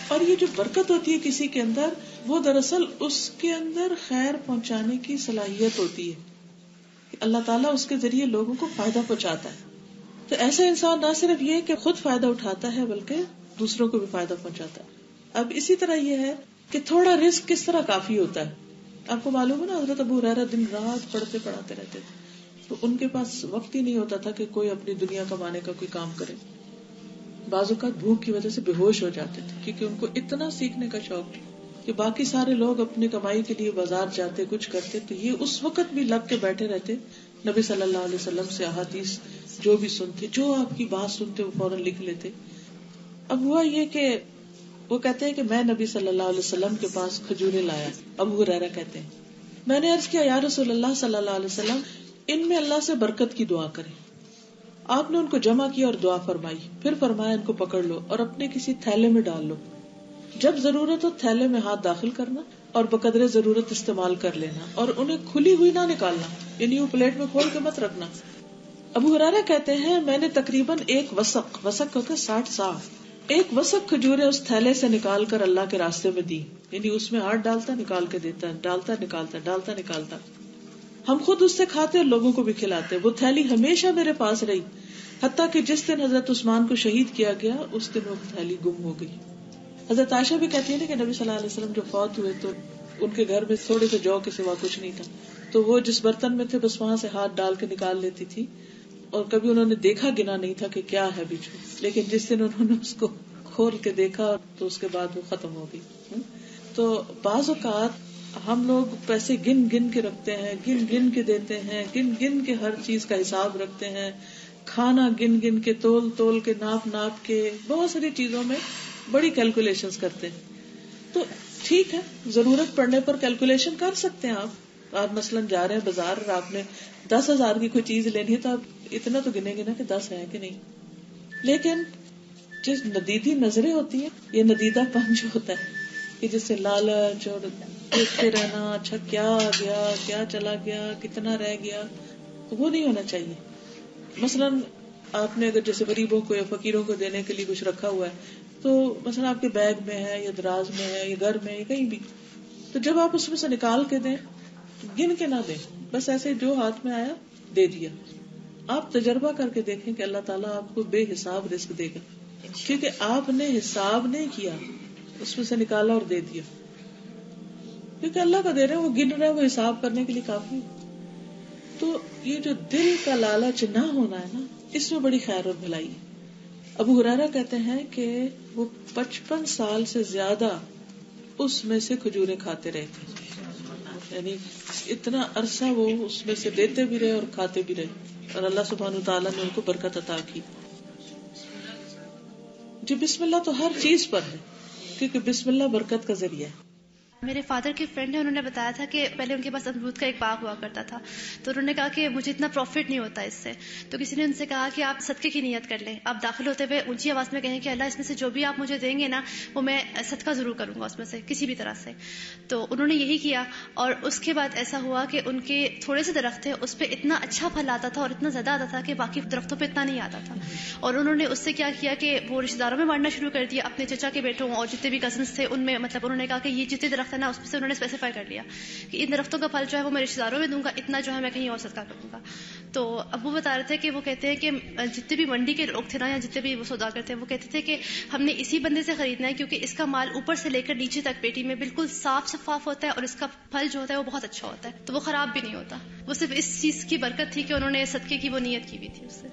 اور یہ جو برکت ہوتی ہے کسی کے اندر, وہ دراصل اس کے اندر خیر پہنچانے کی صلاحیت ہوتی ہے. اللہ تعالیٰ اس کے ذریعے لوگوں کو فائدہ پہنچاتا ہے. تو ایسا انسان نہ صرف یہ کہ خود فائدہ اٹھاتا ہے بلکہ دوسروں کو بھی فائدہ پہنچاتا ہے. اب اسی طرح یہ ہے کہ تھوڑا رزق کس طرح کافی ہوتا ہے. آپ کو معلوم ہے نا حضرت ابو ہریرہ دن رات پڑھتے پڑھاتے رہتے تھے, تو ان کے پاس وقت ہی نہیں ہوتا تھا کہ کوئی اپنی دنیا کمانے کا کوئی کام کرے. بعض اوقات بھوک کی وجہ سے بے ہوش ہو جاتے تھے, کیونکہ ان کو اتنا سیکھنے کا شوق تھا کہ باقی سارے لوگ اپنی کمائی کے لیے بازار جاتے, کچھ کرتے, تو یہ اس وقت بھی لگ کے بیٹھے رہتے, نبی صلی اللہ علیہ وسلم سے احادیث جو بھی سنتے, جو آپ کی بات سنتے وہ فوراً لکھ لیتے. اب ہوا یہ کہ وہ کہتے ہیں کہ میں نبی صلی اللہ علیہ وسلم کے پاس کھجوریں لایا. ابو ہریرہ کہتے ہیں میں نے عرض کیا یا رسول اللہ صلی اللہ علیہ وسلم ان میں اللہ سے برکت کی دعا کریں. آپ نے ان کو جمع کیا اور دعا فرمائی, پھر فرمایا ان کو پکڑ لو اور اپنے کسی تھیلے میں ڈال لو, جب ضرورت ہو تھیلے میں ہاتھ داخل کرنا اور بقدر ضرورت استعمال کر لینا, اور انہیں کھلی ہوئی نہ نکالنا, یعنی وہ پلیٹ میں کھول کے مت رکھنا. ابو ہریرہ کہتے ہیں میں نے تقریباً ایک وسق ہوتا 60 سا, ایک وسق کھجوریں اس تھیلے سے نکال کر اللہ کے راستے میں دی, یعنی اس میں ہاتھ ڈالتا نکال کے دیتا, ڈالتا نکالتا, ڈالتا نکالتا. ہم خود اس سے کھاتے اور لوگوں کو بھی کھلاتے. وہ تھیلی ہمیشہ میرے پاس رہی, حتیٰ کہ جس دن حضرت عثمان کو شہید کیا گیا اس دن وہ تھیلی گم ہو گئی. حضرت عائشہ بھی کہتی ہے کہ نبی صلی اللہ علیہ وسلم جو فوت ہوئے تو ان کے گھر میں تھوڑے سے جو کے سوا کچھ نہیں تھا, تو وہ جس برتن میں تھے بس وہاں سے ہاتھ ڈال کے نکال لیتی تھی، اور کبھی انہوں نے دیکھا گنا نہیں تھا کہ کیا ہے بچھو، لیکن جس دن انہوں نے اس کو کھول کے دیکھا تو اس کے بعد وہ ختم ہو گئی. تو بعض اوقات ہم لوگ پیسے گن گن کے رکھتے ہیں، گن گن کے دیتے ہیں، گن گن کے ہر چیز کا حساب رکھتے ہیں، کھانا گن گن کے، تول تول کے، ناپ ناپ کے، بہت ساری چیزوں میں بڑی کیلکولیشنز کرتے ہیں. تو ٹھیک ہے، ضرورت پڑنے پر کیلکولیشن کر سکتے ہیں آپ مثلاً جا رہے ہیں بازار اور آپ نے 10,000 کی کوئی چیز لینی ہے تو آپ اتنا تو گنے گے نا کہ 10 ہے کہ نہیں. لیکن جس ندیدی نظریں ہوتی ہیں، یہ ندیدہ پن جو ہوتا ہے کہ جس سے لالچ اور دیکھتے رہنا، اچھا کیا آ گیا، کیا چلا گیا، کتنا رہ گیا، وہ نہیں ہونا چاہیے. مثلاً آپ نے اگر جیسے غریبوں کو یا فقیروں کو دینے کے لیے کچھ رکھا ہوا ہے تو مثلاً آپ کے بیگ میں ہے یا دراز میں ہے یا گھر میں ہے کہیں بھی، تو جب آپ اس میں سے نکال کے دیں گن کے نہ دیں، بس ایسے جو ہاتھ میں آیا دے دیا. آپ تجربہ کر کے دیکھیں کہ اللہ تعالیٰ آپ کو بے حساب رزق دے گا، کیونکہ آپ نے حساب نہیں کیا، اس میں سے نکالا اور دے دیا. کیونکہ اللہ کا دے رہے ہیں، وہ گن رہے ہیں، وہ حساب کرنے کے لیے کافی. تو یہ جو دل کا لالچ نہ ہونا ہے نا، اس میں بڑی خیر اور بھلائی ہے. ابو ہریرہ کہتے ہیں کہ وہ 55 سال سے زیادہ اس میں سے کھجوریں کھاتے رہے تھے، یعنی اتنا عرصہ وہ اس میں سے دیتے بھی رہے اور کھاتے بھی رہے، اور اللہ سبحانہ وتعالیٰ نے ان کو برکت عطا کی. جی بسم اللہ تو ہر چیز پر ہے، کیونکہ بسم اللہ برکت کا ذریعہ ہے.
میرے فادر کے فرینڈ نے انہوں نے بتایا تھا کہ پہلے ان کے پاس امرود کا ایک باغ ہوا کرتا تھا، تو انہوں نے کہا کہ مجھے اتنا پروفٹ نہیں ہوتا اس سے، تو کسی نے ان سے کہا کہ آپ صدقے کی نیت کر لیں، آپ داخل ہوتے ہوئے اونچی آواز میں کہیں کہ اللہ اس میں سے جو بھی آپ مجھے دیں گے نا وہ میں صدقہ ضرور کروں گا اس میں سے کسی بھی طرح سے. تو انہوں نے یہی کیا، اور اس کے بعد ایسا ہوا کہ ان کے تھوڑے سے درخت تھے، اس پہ اتنا اچھا پھل آتا تھا اور اتنا زیادہ آتا تھا کہ باقی درختوں پہ اتنا نہیں آتا تھا. اور انہوں نے اس سے کیا کیا کہ وہ رشتے داروں میں بانٹنا شروع کر دیا، اپنے چچا کے بیٹوں اور جتنے بھی کزنس تھے ان میں، مطلب انہوں نے کہا کہ یہ جتنے درخت ہے نا اس میں سے انہوں نے اسپیسیفائی کر لیا کہ ان درختوں کا پھل جو ہے وہ میں رشتے داروں میں دوں گا، اتنا جو ہے میں کہیں اور صدقہ کروں گا. تو ابو بتا رہے تھے کہ وہ کہتے ہیں کہ جتنے بھی منڈی کے لوگ تھے نا یا جتنے بھی وہ سوداگر تھے وہ کہتے تھے کہ ہم نے اسی بندے سے خریدنا ہے کیونکہ اس کا مال اوپر سے لے کر نیچے تک پیٹی میں بالکل صاف شفاف ہوتا ہے اور اس کا پھل جو ہوتا ہے وہ بہت اچھا ہوتا ہے، تو وہ خراب بھی نہیں ہوتا. وہ صرف اس چیز کی برکت تھی کہ انہوں نے صدقے کی وہ نیت کی ہوئی تھی اس سے.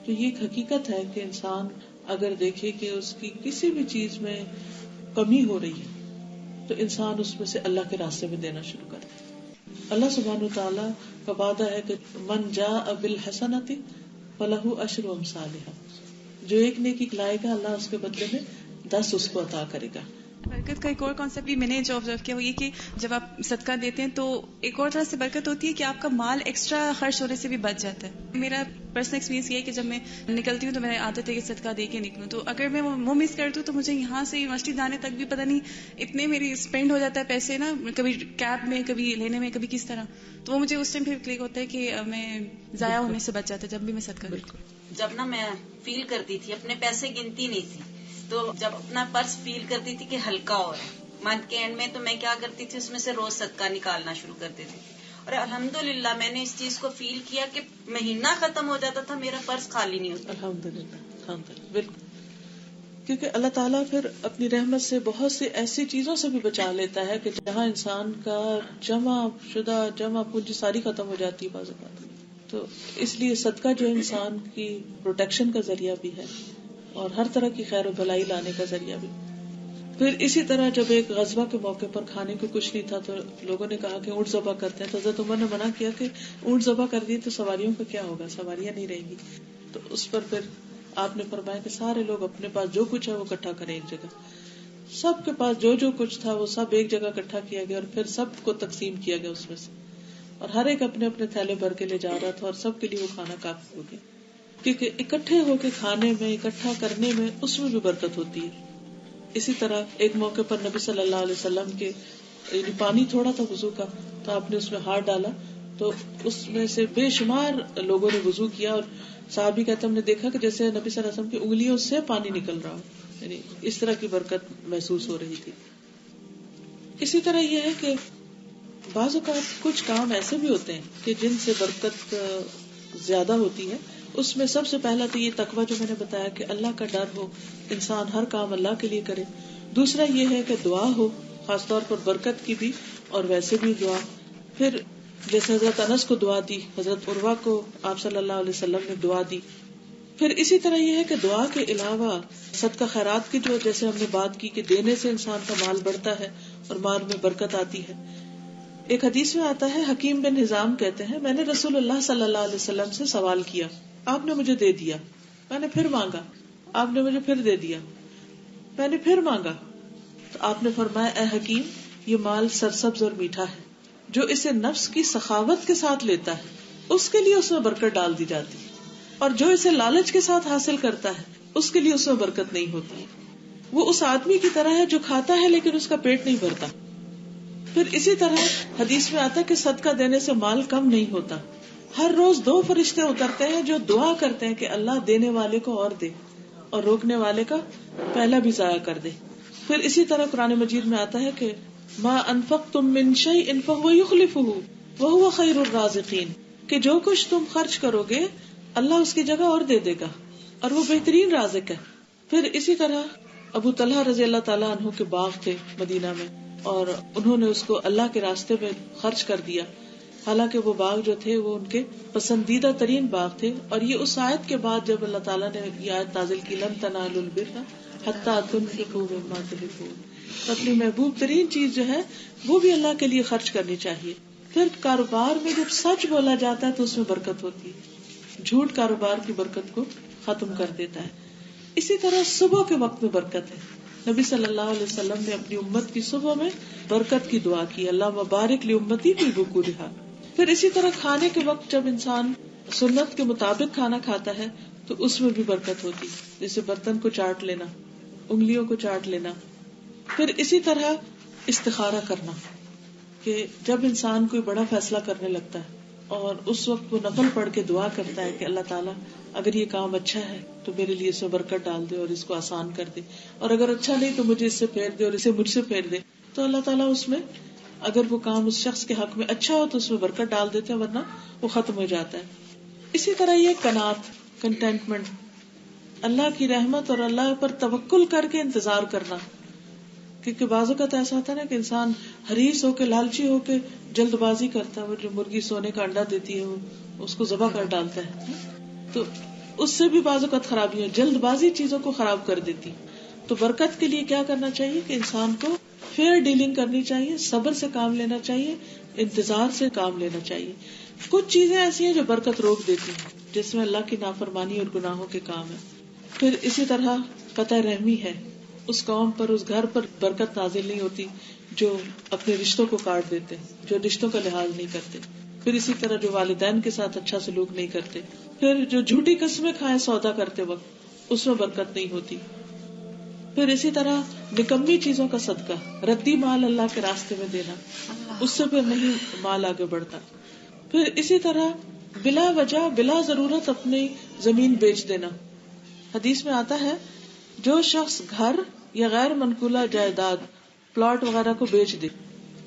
تو یہ ایک حقیقت ہے کہ انسان اگر دیکھے کہ اس کی کسی بھی چیز میں کمی ہو رہی ہے تو انسان اس میں سے اللہ کے راستے میں دینا شروع کر دے. اللہ سبحانہ وتعالیٰ کا وعدہ ہے کہ من جاء بالحسنۃ فلہ عشر امثالھا، جو ایک نیکی لائے گا اللہ اس کے بدلے میں 10 اس کو عطا کرے گا.
برکت کا ایک اور کانسیپٹ بھی میں نے جو آبزرو کیا وہ یہ کہ جب آپ صدقہ دیتے ہیں تو ایک اور طرح سے برکت ہوتی ہے کہ آپ کا مال ایکسٹرا خرچ ہونے سے بھی بچ جاتا ہے. میرا پرسنل ایکسپیرینس یہ ہے کہ جب میں نکلتی ہوں تو میں عادت ہے کہ صدقہ دے کے نکلوں، تو اگر میں وہ مس کر دوں تو مجھے یہاں سے یونیورسٹی جانے تک بھی پتہ نہیں اتنے میری اسپینڈ ہو جاتا ہے پیسے نا، کبھی کیب میں، کبھی لینے میں، کبھی کس طرح. تو وہ مجھے اس ٹائم پھر کلک ہوتا ہے کہ میں ضائع ہونے سے بچ جاتا ہے جب بھی میں صدقہ کرتی ہوں.
جب نا میں فیل کرتی تھی اپنے پیسے گنتی نہیں تھی، تو جب اپنا پرس فیل کرتی تھی کہ ہلکا ہو رہا ہے منتھ کے اینڈ میں، تو میں کیا کرتی تھی اس میں سے روز صدقہ نکالنا شروع کر دیتی تھی. اور الحمدللہ میں نے اس چیز کو فیل کیا کہ مہینہ ختم ہو جاتا تھا میرا پرس خالی نہیں ہوتا.
الحمدللہ بالکل، کیونکہ اللہ تعالیٰ پھر اپنی رحمت سے بہت سی ایسی چیزوں سے بھی بچا لیتا ہے کہ جہاں انسان کا جمع پونجی ساری ختم ہو جاتی ہے بعض اوقات. تو اس لیے صدقہ جو انسان کی پروٹیکشن کا ذریعہ بھی ہے اور ہر طرح کی خیر و بھلائی لانے کا ذریعہ بھی. پھر اسی طرح جب ایک غزوہ کے موقع پر کھانے کو کچھ نہیں تھا تو لوگوں نے کہا کہ اونٹ ذبح کرتے ہیں، تو حضرت عمر نے منع کیا کہ اونٹ ذبح کر دیے تو سواریوں کا کیا ہوگا، سواریاں نہیں رہیں گی. تو اس پر پھر آپ نے فرمایا کہ سارے لوگ اپنے پاس جو کچھ ہے وہ اکٹھا کریں ایک جگہ. سب کے پاس جو کچھ تھا وہ سب ایک جگہ اکٹھا کیا گیا اور پھر سب کو تقسیم کیا گیا اس میں سے، اور ہر ایک اپنے اپنے تھیلے بھر کے لے جا رہا تھا اور سب کے لیے وہ کھانا کافی ہو گیا. کیونکہ اکٹھے ہو کے کھانے میں، اکٹھا کرنے میں، اس میں بھی برکت ہوتی ہے. اسی طرح ایک موقع پر نبی صلی اللہ علیہ وسلم کے پانی تھوڑا تھا وضو کا، تو آپ نے اس میں ہاتھ ڈالا تو اس میں سے بے شمار لوگوں نے وضو کیا، اور صحابی کہتے ہم نے دیکھا کہ جیسے نبی صلی اللہ علیہ وسلم کی انگلیوں سے پانی نکل رہا ہو، یعنی اس طرح کی برکت محسوس ہو رہی تھی. اسی طرح یہ ہے کہ بعض اوقات کچھ کام ایسے بھی ہوتے ہیں کہ جن سے برکت زیادہ ہوتی ہے. اس میں سب سے پہلا تو یہ تقویٰ جو میں نے بتایا کہ اللہ کا ڈر ہو، انسان ہر کام اللہ کے لیے کرے. دوسرا یہ ہے کہ دعا ہو، خاص طور پر برکت کی بھی اور ویسے بھی دعا. پھر جیسے حضرت انس کو دعا دی، حضرت عروہ کو آپ صلی اللہ علیہ وسلم نے دعا دی. پھر اسی طرح یہ ہے کہ دعا کے علاوہ صدقہ خیرات کی جو جیسے ہم نے بات کی کہ دینے سے انسان کا مال بڑھتا ہے اور مال میں برکت آتی ہے. ایک حدیث میں آتا ہے، حکیم بن حزام کہتے ہیں میں نے رسول اللہ صلی اللہ علیہ وسلم سے سوال کیا، آپ نے مجھے دے دیا. میں نے پھر مانگا، آپ نے مجھے پھر دے دیا. میں نے پھر مانگا تو آپ نے فرمایا اے حکیم، یہ مال سرسبز اور میٹھا ہے، جو اسے نفس کی سخاوت کے ساتھ لیتا ہے اس کے لیے اس میں برکت ڈال دی جاتی، اور جو اسے لالچ کے ساتھ حاصل کرتا ہے اس کے لیے اس میں برکت نہیں ہوتی. وہ اس آدمی کی طرح ہے جو کھاتا ہے لیکن اس کا پیٹ نہیں بھرتا. پھر اسی طرح حدیث میں آتا ہے کہ صدقہ دینے سے مال کم نہیں ہوتا. ہر روز 2 فرشتے اترتے ہیں جو دعا کرتے ہیں کہ اللہ دینے والے کو اور دے اور روکنے والے کا پہلا بھی ضائع کر دے. پھر اسی طرح قرآن مجید میں آتا ہے کہ ما انفقتم من شیء فهو یخلفہ وہو خیر الرازقین، کہ جو کچھ تم خرچ کرو گے اللہ اس کی جگہ اور دے دے گا اور وہ بہترین رازق ہے. پھر اسی طرح ابو طلحہ رضی اللہ تعالیٰ عنہ کے باغ تھے مدینہ میں اور انہوں نے اس کو اللہ کے راستے میں خرچ کر دیا، حالانکہ وہ باغ جو تھے وہ ان کے پسندیدہ ترین باغ تھے. اور یہ اس آیت کے بعد جب اللہ تعالیٰ نے یہ آیت نازل کی لن تنالوا البر حتی تنفقوا مما تحبون، اپنی محبوب ترین چیز جو ہے وہ بھی اللہ کے لیے خرچ کرنی چاہیے. پھر کاروبار میں جب سچ بولا جاتا ہے تو اس میں برکت ہوتی ہے، جھوٹ کاروبار کی برکت کو ختم کر دیتا ہے. اسی طرح صبح کے وقت میں برکت ہے. نبی صلی اللہ علیہ وسلم نے اپنی امت کی صبح میں برکت کی دعا کی، اللہ مبارک لی امتی فی بکورہا. پھر اسی طرح کھانے کے وقت جب انسان سنت کے مطابق کھانا کھاتا ہے تو اس میں بھی برکت ہوتی، جیسے برتن کو چاٹ لینا، انگلیوں کو چاٹ لینا. پھر اسی طرح استخارہ کرنا، کہ جب انسان کوئی بڑا فیصلہ کرنے لگتا ہے اور اس وقت وہ نفل پڑھ کے دعا کرتا ہے کہ اللہ تعالیٰ اگر یہ کام اچھا ہے تو میرے لیے اس میں برکت ڈال دے اور اس کو آسان کر دے، اور اگر اچھا نہیں تو مجھے اس سے پھیر دے اور اسے مجھ سے پھیر دے. تو اللہ تعالیٰ اس میں اگر وہ کام اس شخص کے حق میں اچھا ہو تو اس میں برکت ڈال دیتے ہیں، ورنہ وہ ختم ہو جاتا ہے. اسی طرح یہ قناعت، کنٹینٹمنٹ، اللہ کی رحمت اور اللہ پر توکل کر کے انتظار کرنا. کیونکہ بعض اوقات ایسا ہوتا ہے نا کہ انسان حریص ہو کے لالچی ہو کے جلد بازی کرتا ہے، وہ جو مرغی سونے کا انڈا دیتی ہے وہ اس کو ذبح کر ڈالتا ہے، تو اس سے بھی بعض اوقات خرابیاں، جلد بازی چیزوں کو خراب کر دیتی. تو برکت کے لیے کیا کرنا چاہیے کہ انسان کو فیئر ڈیلنگ کرنی چاہیے، صبر سے کام لینا چاہیے، انتظار سے کام لینا چاہیے. کچھ چیزیں ایسی ہیں جو برکت روک دیتی ہیں، جس میں اللہ کی نافرمانی اور گناہوں کے کام ہے. پھر اسی طرح قطع رحمی ہے، اس قوم پر، اس گھر پر برکت نازل نہیں ہوتی جو اپنے رشتوں کو کاٹ دیتے، جو رشتوں کا لحاظ نہیں کرتے. پھر اسی طرح جو والدین کے ساتھ اچھا سلوک نہیں کرتے. پھر جو جھوٹی قسمیں کھائیں سودا کرتے وقت، اس میں برکت نہیں ہوتی. پھر اسی طرح نکمی چیزوں کا صدقہ، ردی مال اللہ کے راستے میں دینا، اس سے پھر نہیں مال آگے بڑھتا. پھر اسی طرح بلا وجہ بلا ضرورت اپنی زمین بیچ دینا. حدیث میں آتا ہے جو شخص گھر یا غیر منقولہ جائیداد، پلاٹ وغیرہ کو بیچ دے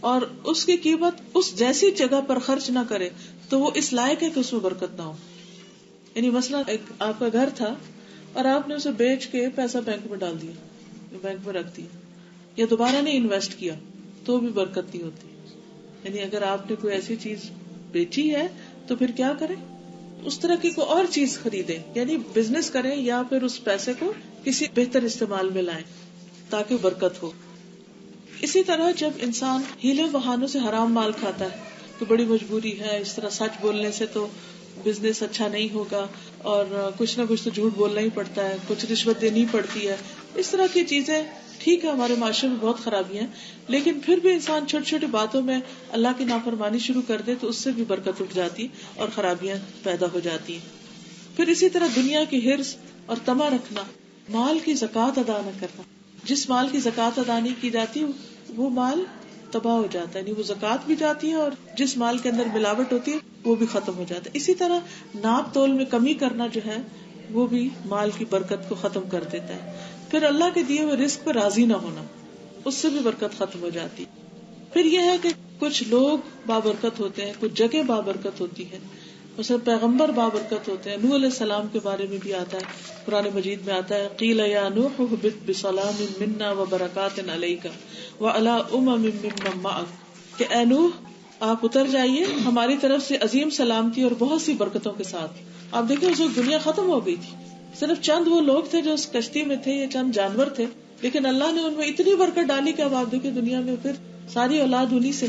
اور اس کی قیمت اس جیسی جگہ پر خرچ نہ کرے تو وہ اس لائق ہے کہ اس میں برکت نہ ہو. یعنی مثلا ایک آپ کا گھر تھا اور آپ نے اسے بیچ کے پیسہ بینک میں ڈال دیا، بینک میں رکھ دیا، یا دوبارہ نہیں انویسٹ کیا تو بھی برکت نہیں ہوتی. یعنی اگر آپ نے کوئی ایسی چیز بیچی ہے تو پھر کیا کریں، اس طرح کی کوئی اور چیز خریدیں، یعنی بزنس کریں یا پھر اس پیسے کو کسی بہتر استعمال میں لائیں تاکہ برکت ہو. اسی طرح جب انسان ہیلے بہانوں سے حرام مال کھاتا ہے تو بڑی مجبوری ہے، اس طرح سچ بولنے سے تو بزنس اچھا نہیں ہوگا اور کچھ نہ کچھ تو جھوٹ بولنا ہی پڑتا ہے، کچھ رشوت دینی پڑتی ہے، اس طرح کی چیزیں. ٹھیک ہے ہمارے معاشرے میں بہت خرابیاں ہیں، لیکن پھر بھی انسان چھوٹی چھوٹی باتوں میں اللہ کی نافرمانی شروع کر دے تو اس سے بھی برکت اٹھ جاتی اور خرابیاں پیدا ہو جاتی ہیں. پھر اسی طرح دنیا کی حرص اور طمع رکھنا، مال کی زکوٰۃ ادا نہ کرنا. جس مال کی زکوٰۃ ادا نہیں کی جاتی وہ مال تباہ ہو جاتا ہے، یعنی وہ زکوٰۃ بھی جاتی ہے اور جس مال کے اندر ملاوٹ ہوتی ہے وہ بھی ختم ہو جاتا ہے. اسی طرح ناپ تول میں کمی کرنا جو ہے وہ بھی مال کی برکت کو ختم کر دیتا ہے. پھر اللہ کے دیے ہوئے رزق پہ راضی نہ ہونا، اس سے بھی برکت ختم ہو جاتی. پھر یہ ہے کہ کچھ لوگ بابرکت ہوتے ہیں، کچھ جگہ بابرکت ہوتی ہے. مثلا پیغمبر بابرکت ہوتے ہیں. نوح علیہ السلام کے بارے میں بھی آتا ہے، قرآن مجید میں آتا ہے قیل یا نوح اہبط بسلام منا وبرکات علیک وعلی امم ممن معک، کہ اے نوح آپ اتر جائیے ہماری طرف سے عظیم سلامتی اور بہت سی برکتوں کے ساتھ. آپ دیکھیں اس وقت دنیا ختم ہو گئی تھی, صرف چند وہ لوگ تھے جو اس کشتی میں تھے, یہ چند جانور تھے, لیکن اللہ نے ان میں اتنی برکت ڈالی کہ اب آپ دیکھیں دنیا میں پھر ساری اولاد انہی سے.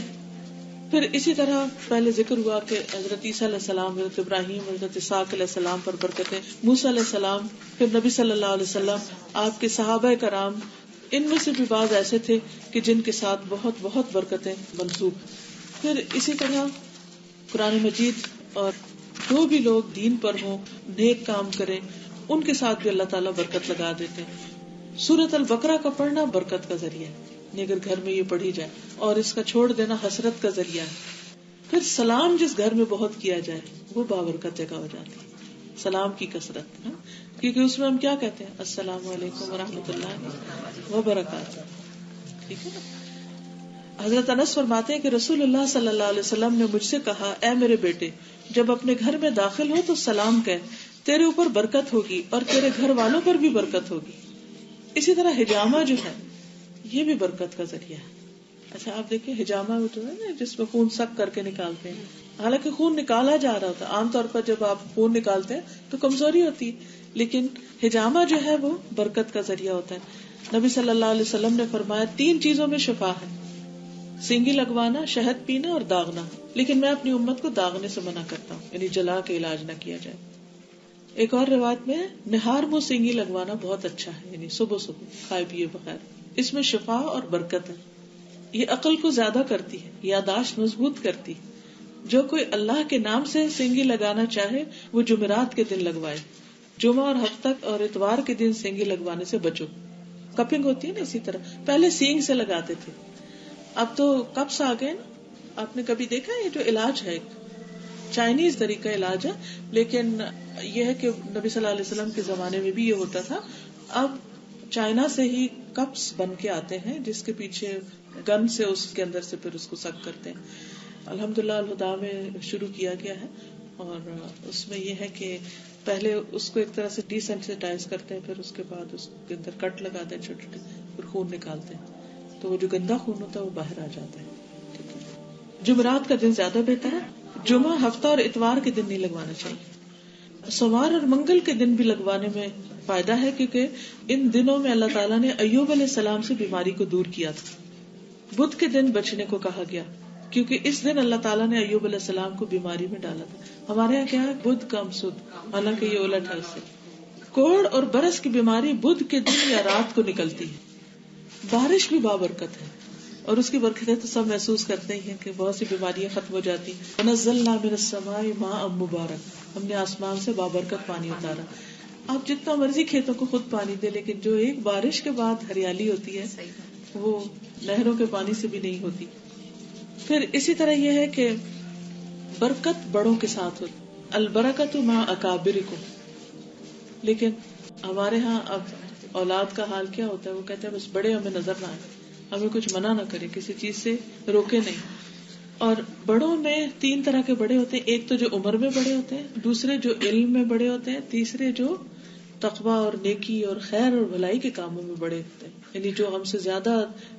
پھر اسی طرح پہلے ذکر ہوا کہ حضرت عیسیٰ علیہ السلام, حضرت ابراہیم, حضرت اسحاق علیہ السلام پر برکتیں, موسیٰ علیہ السلام, پھر نبی صلی اللہ علیہ وسلم, آپ کے صحابہ کرام, ان میں سے بھی بعض ایسے تھے کہ جن کے ساتھ بہت بہت برکتیں منسوب. پھر اسی طرح قرآن مجید اور جو بھی لوگ دین پر ہوں, نیک کام کریں, ان کے ساتھ بھی اللہ تعالیٰ برکت لگا دیتے ہیں. سورۃ البقرہ کا پڑھنا برکت کا ذریعہ ہے اگر گھر میں یہ پڑھی جائے, اور اس کا چھوڑ دینا حسرت کا ذریعہ ہے. پھر سلام جس گھر میں بہت کیا جائے وہ بابرکت جگہ ہو جاتی ہے, سلام کی کثرت, کیونکہ اس میں ہم کیا کہتے ہیں, السلام علیکم ورحمۃ اللہ وبرکاتہ. ٹھیک ہے نا. حضرت انس فرماتے ہیں کہ رسول اللہ صلی اللہ علیہ وسلم نے مجھ سے کہا, اے میرے بیٹے, جب اپنے گھر میں داخل ہو تو سلام کہہ, تیرے اوپر برکت ہوگی اور تیرے گھر والوں پر بھی برکت ہوگی. اسی طرح ہجامہ جو ہے یہ بھی برکت کا ذریعہ ہے. اچھا آپ دیکھیں ہجامہ جو ہے نا جس میں خون سک کر کے نکالتے ہیں, حالانکہ خون نکالا جا رہا ہوتا ہے. عام طور پر جب آپ خون نکالتے ہیں تو کمزوری ہوتی ہے, لیکن ہجامہ جو ہے وہ برکت کا ذریعہ ہوتا ہے. نبی صلی اللہ علیہ وسلم نے فرمایا 3 چیزوں میں شفا ہے, سینگی لگوانا, شہد پینا اور داغنا, لیکن میں اپنی امت کو داغنے سے منع کرتا ہوں, یعنی جلا کے علاج نہ کیا جائے. ایک اور روایت میں نہار منہ سینگی لگوانا بہت اچھا ہے, یعنی صبح صبح کھائے پیے بغیر. اس میں شفا اور برکت ہے. یہ عقل کو زیادہ کرتی ہے, یاداشت مضبوط کرتی. جو کوئی اللہ کے نام سے سینگی لگانا چاہے وہ جمعرات کے دن لگوائے. جمعہ اور ہفتہ اور اتوار کے دن سینگی لگوانے سے بچو. کپنگ ہوتی ہے نا, اسی طرح پہلے سینگ سے لگاتے تھے, اب تو کپس آ گئے نا. آپ نے کبھی دیکھا یہ جو علاج ہے چائنیز طریقہ علاج ہے, لیکن یہ ہے کہ نبی صلی اللہ علیہ وسلم کے زمانے میں بھی یہ ہوتا تھا. اب چائنا سے ہی کپس بن کے آتے ہیں جس کے پیچھے گن سے اس کے اندر سے پھر اس کو سک کرتے ہیں. الحمدللہ الہدا میں شروع کیا گیا ہے, اور اس میں یہ ہے کہ پہلے اس کو ایک طرح سے ڈی سینسیٹائز کرتے ہیں, پھر اس کے بعد اس کے اندر کٹ لگاتے ہیں چھوٹے چھوٹے, پھر خون نکالتے ہیں, تو وہ جو گندا خون ہوتا ہے وہ باہر آ جاتا ہے. جمعرات کا دن زیادہ بہتر ہے. جمعہ, ہفتہ اور اتوار کے دن نہیں لگوانا چاہیے. سوموار اور منگل کے دن بھی لگوانے میں فائدہ ہے, کیونکہ ان دنوں میں اللہ تعالیٰ نے ایوب علیہ السلام سے بیماری کو دور کیا تھا. بدھ کے دن بچنے کو کہا گیا کیونکہ اس دن اللہ تعالیٰ نے ایوب علیہ السلام کو بیماری میں ڈالا تھا. ہمارے یہاں کیا ہے, بدھ کم سد, حالانکہ یہ الٹ ہے اس سے. کوڑ اور برس کی بیماری بدھ کے دن یا رات کو نکلتی ہے. بارش بھی بابرکت ہے, اور اس کی برکتیں تو سب محسوس کرتے ہی ہیں کہ بہت سی بیماریاں ختم ہو جاتی. وَنَزَّلْنَا مِنَ السَّمَاءِ مَاءً مُبَارَكًا, ہم نے آسمان سے بابرکت پانی اتارا. آپ جتنا مرضی کھیتوں کو خود پانی دے, لیکن جو ایک بارش کے بعد ہریالی ہوتی ہے وہ نہروں کے پانی سے بھی نہیں ہوتی. پھر اسی طرح یہ ہے کہ برکت بڑوں کے ساتھ ہوتی, البرکت مع اکابرکم. لیکن ہمارے ہاں اب اولاد کا حال کیا ہوتا ہے, وہ کہتے ہیں بس بڑے ہمیں نظر نہ آئے, ہمیں کچھ منع نہ کرے, کسی چیز سے روکے نہیں. اور بڑوں میں 3 طرح کے بڑے ہوتے ہیں. ایک تو جو عمر میں بڑے ہوتے ہیں, دوسرے جو علم میں بڑے ہوتے ہیں, تیسرے جو تقویٰ اور نیکی اور خیر اور بھلائی کے کاموں میں بڑے ہوتے ہیں, یعنی جو ہم سے زیادہ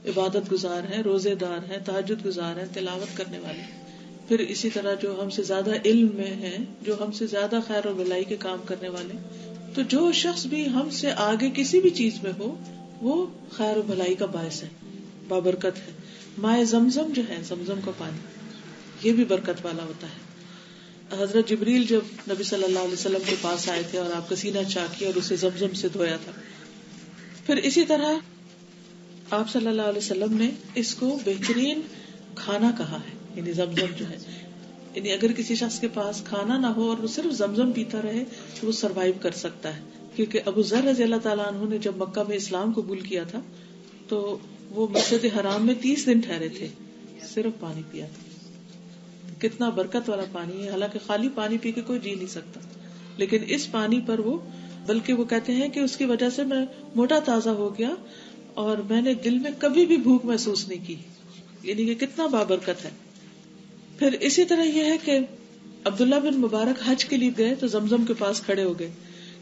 عبادت گزار ہیں, روزے دار ہیں, تہجد گزار ہیں, تلاوت کرنے والے. پھر اسی طرح جو ہم سے زیادہ علم میں ہیں, جو ہم سے زیادہ خیر اور بھلائی کے کام کرنے والے. تو جو شخص بھی ہم سے آگے کسی بھی چیز میں ہو وہ خیر و بھلائی کا باعث ہے, بابرکت ہے. مائے زمزم جو ہے, زمزم کا پانی, یہ بھی برکت والا ہوتا ہے. حضرت جبریل جب نبی صلی اللہ علیہ وسلم کے پاس آئے تھے اور آپ کا سینہ چاکی اور اسے زمزم سے دھویا تھا. پھر اسی طرح آپ صلی اللہ علیہ وسلم نے اس کو بہترین کھانا کہا ہے, یعنی زمزم جو ہے. یعنی اگر کسی شخص کے پاس کھانا نہ ہو اور وہ صرف زمزم پیتا رہے تو وہ سروائیو کر سکتا ہے. کیونکہ ابو ذر رضی اللہ تعالیٰ عنہ نے جب مکہ میں اسلام قبول کیا تھا تو وہ مسجد حرام میں 30 دن ٹھہرے تھے, صرف پانی پیا تھا. کتنا برکت والا پانی ہے. حالانکہ خالی پانی پی کے کوئی جی نہیں سکتا, لیکن اس پانی پر وہ, بلکہ وہ کہتے ہیں کہ اس کی وجہ سے میں موٹا تازہ ہو گیا اور میں نے دل میں کبھی بھی بھوک محسوس نہیں کی. یعنی کہ کتنا بابرکت ہے. پھر اسی طرح یہ ہے کہ عبداللہ بن مبارک حج کے لیے گئے تو زمزم کے پاس کھڑے ہو گئے,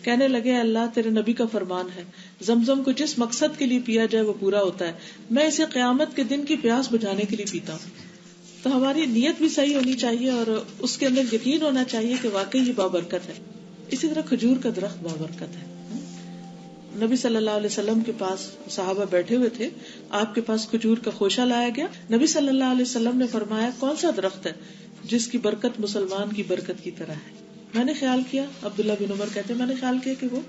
کہنے لگے اللہ تیرے نبی کا فرمان ہے, زمزم کو جس مقصد کے لیے پیا جائے وہ پورا ہوتا ہے, میں اسے قیامت کے دن کی پیاس بجھانے کے لیے پیتا ہوں. تو ہماری نیت بھی صحیح ہونی چاہیے اور اس کے اندر یقین ہونا چاہیے کہ واقعی یہ بابرکت ہے. اسی طرح کھجور کا درخت بابرکت ہے. نبی صلی اللہ علیہ وسلم کے پاس صحابہ بیٹھے ہوئے تھے, آپ کے پاس کھجور کا خوشہ لایا گیا. نبی صلی اللہ علیہ وسلم نے فرمایا کون سا درخت ہے جس کی برکت مسلمان کی برکت کی طرح ہے؟ میں نے خیال کیا, عبداللہ بن عمر کہتے میں نے خیال کیا کہ وہ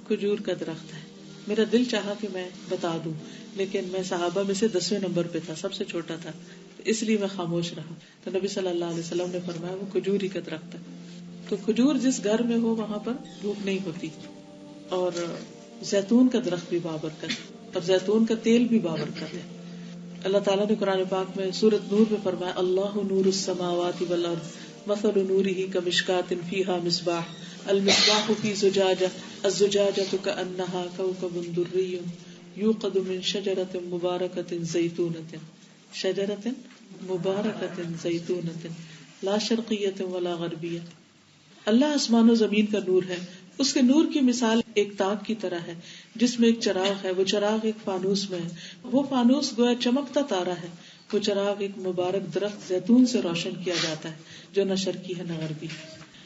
کھجور کا درخت ہے. میرا دل چاہا کہ میں بتا دوں, لیکن میں صحابہ میں سے 10ویں نمبر پہ تھا, سب سے چھوٹا تھا, اس لیے میں خاموش رہا. تو نبی صلی اللہ علیہ وسلم نے فرمایا وہ کھجور ہی کا درخت ہے. تو کھجور جس گھر میں ہو وہاں پر بھوک نہیں ہوتی. اور زیتون کا درخت بھی بابرکت ہے, اور زیتون کا تیل بھی بابرکت ہے. اللہ تعالیٰ نے قرآن پاک میں سورۃ نور میں فرمایا اللہ نور السماوات والارض مثل نورہ کمشکاۃ فیہا مصباح المصباح فی زجاجہ الزجاجۃ کأنہا کوکب دری یوقد من شجرۃ مبارکۃ زیتونۃ شجرۃ مبارکۃ زیتونۃ لا شرقیۃ ولا غربیہ. اللہ آسمان و زمین کا نور ہے, اس کے نور کی مثال ایک تاک کی طرح ہے جس میں ایک چراغ ہے, وہ چراغ ایک فانوس میں ہے, وہ فانوس گویا چمکتا تارا ہے, وہ چراغ ایک مبارک درخت زیتون سے روشن کیا جاتا ہے جو نہ شرقی ہے نہ غربی.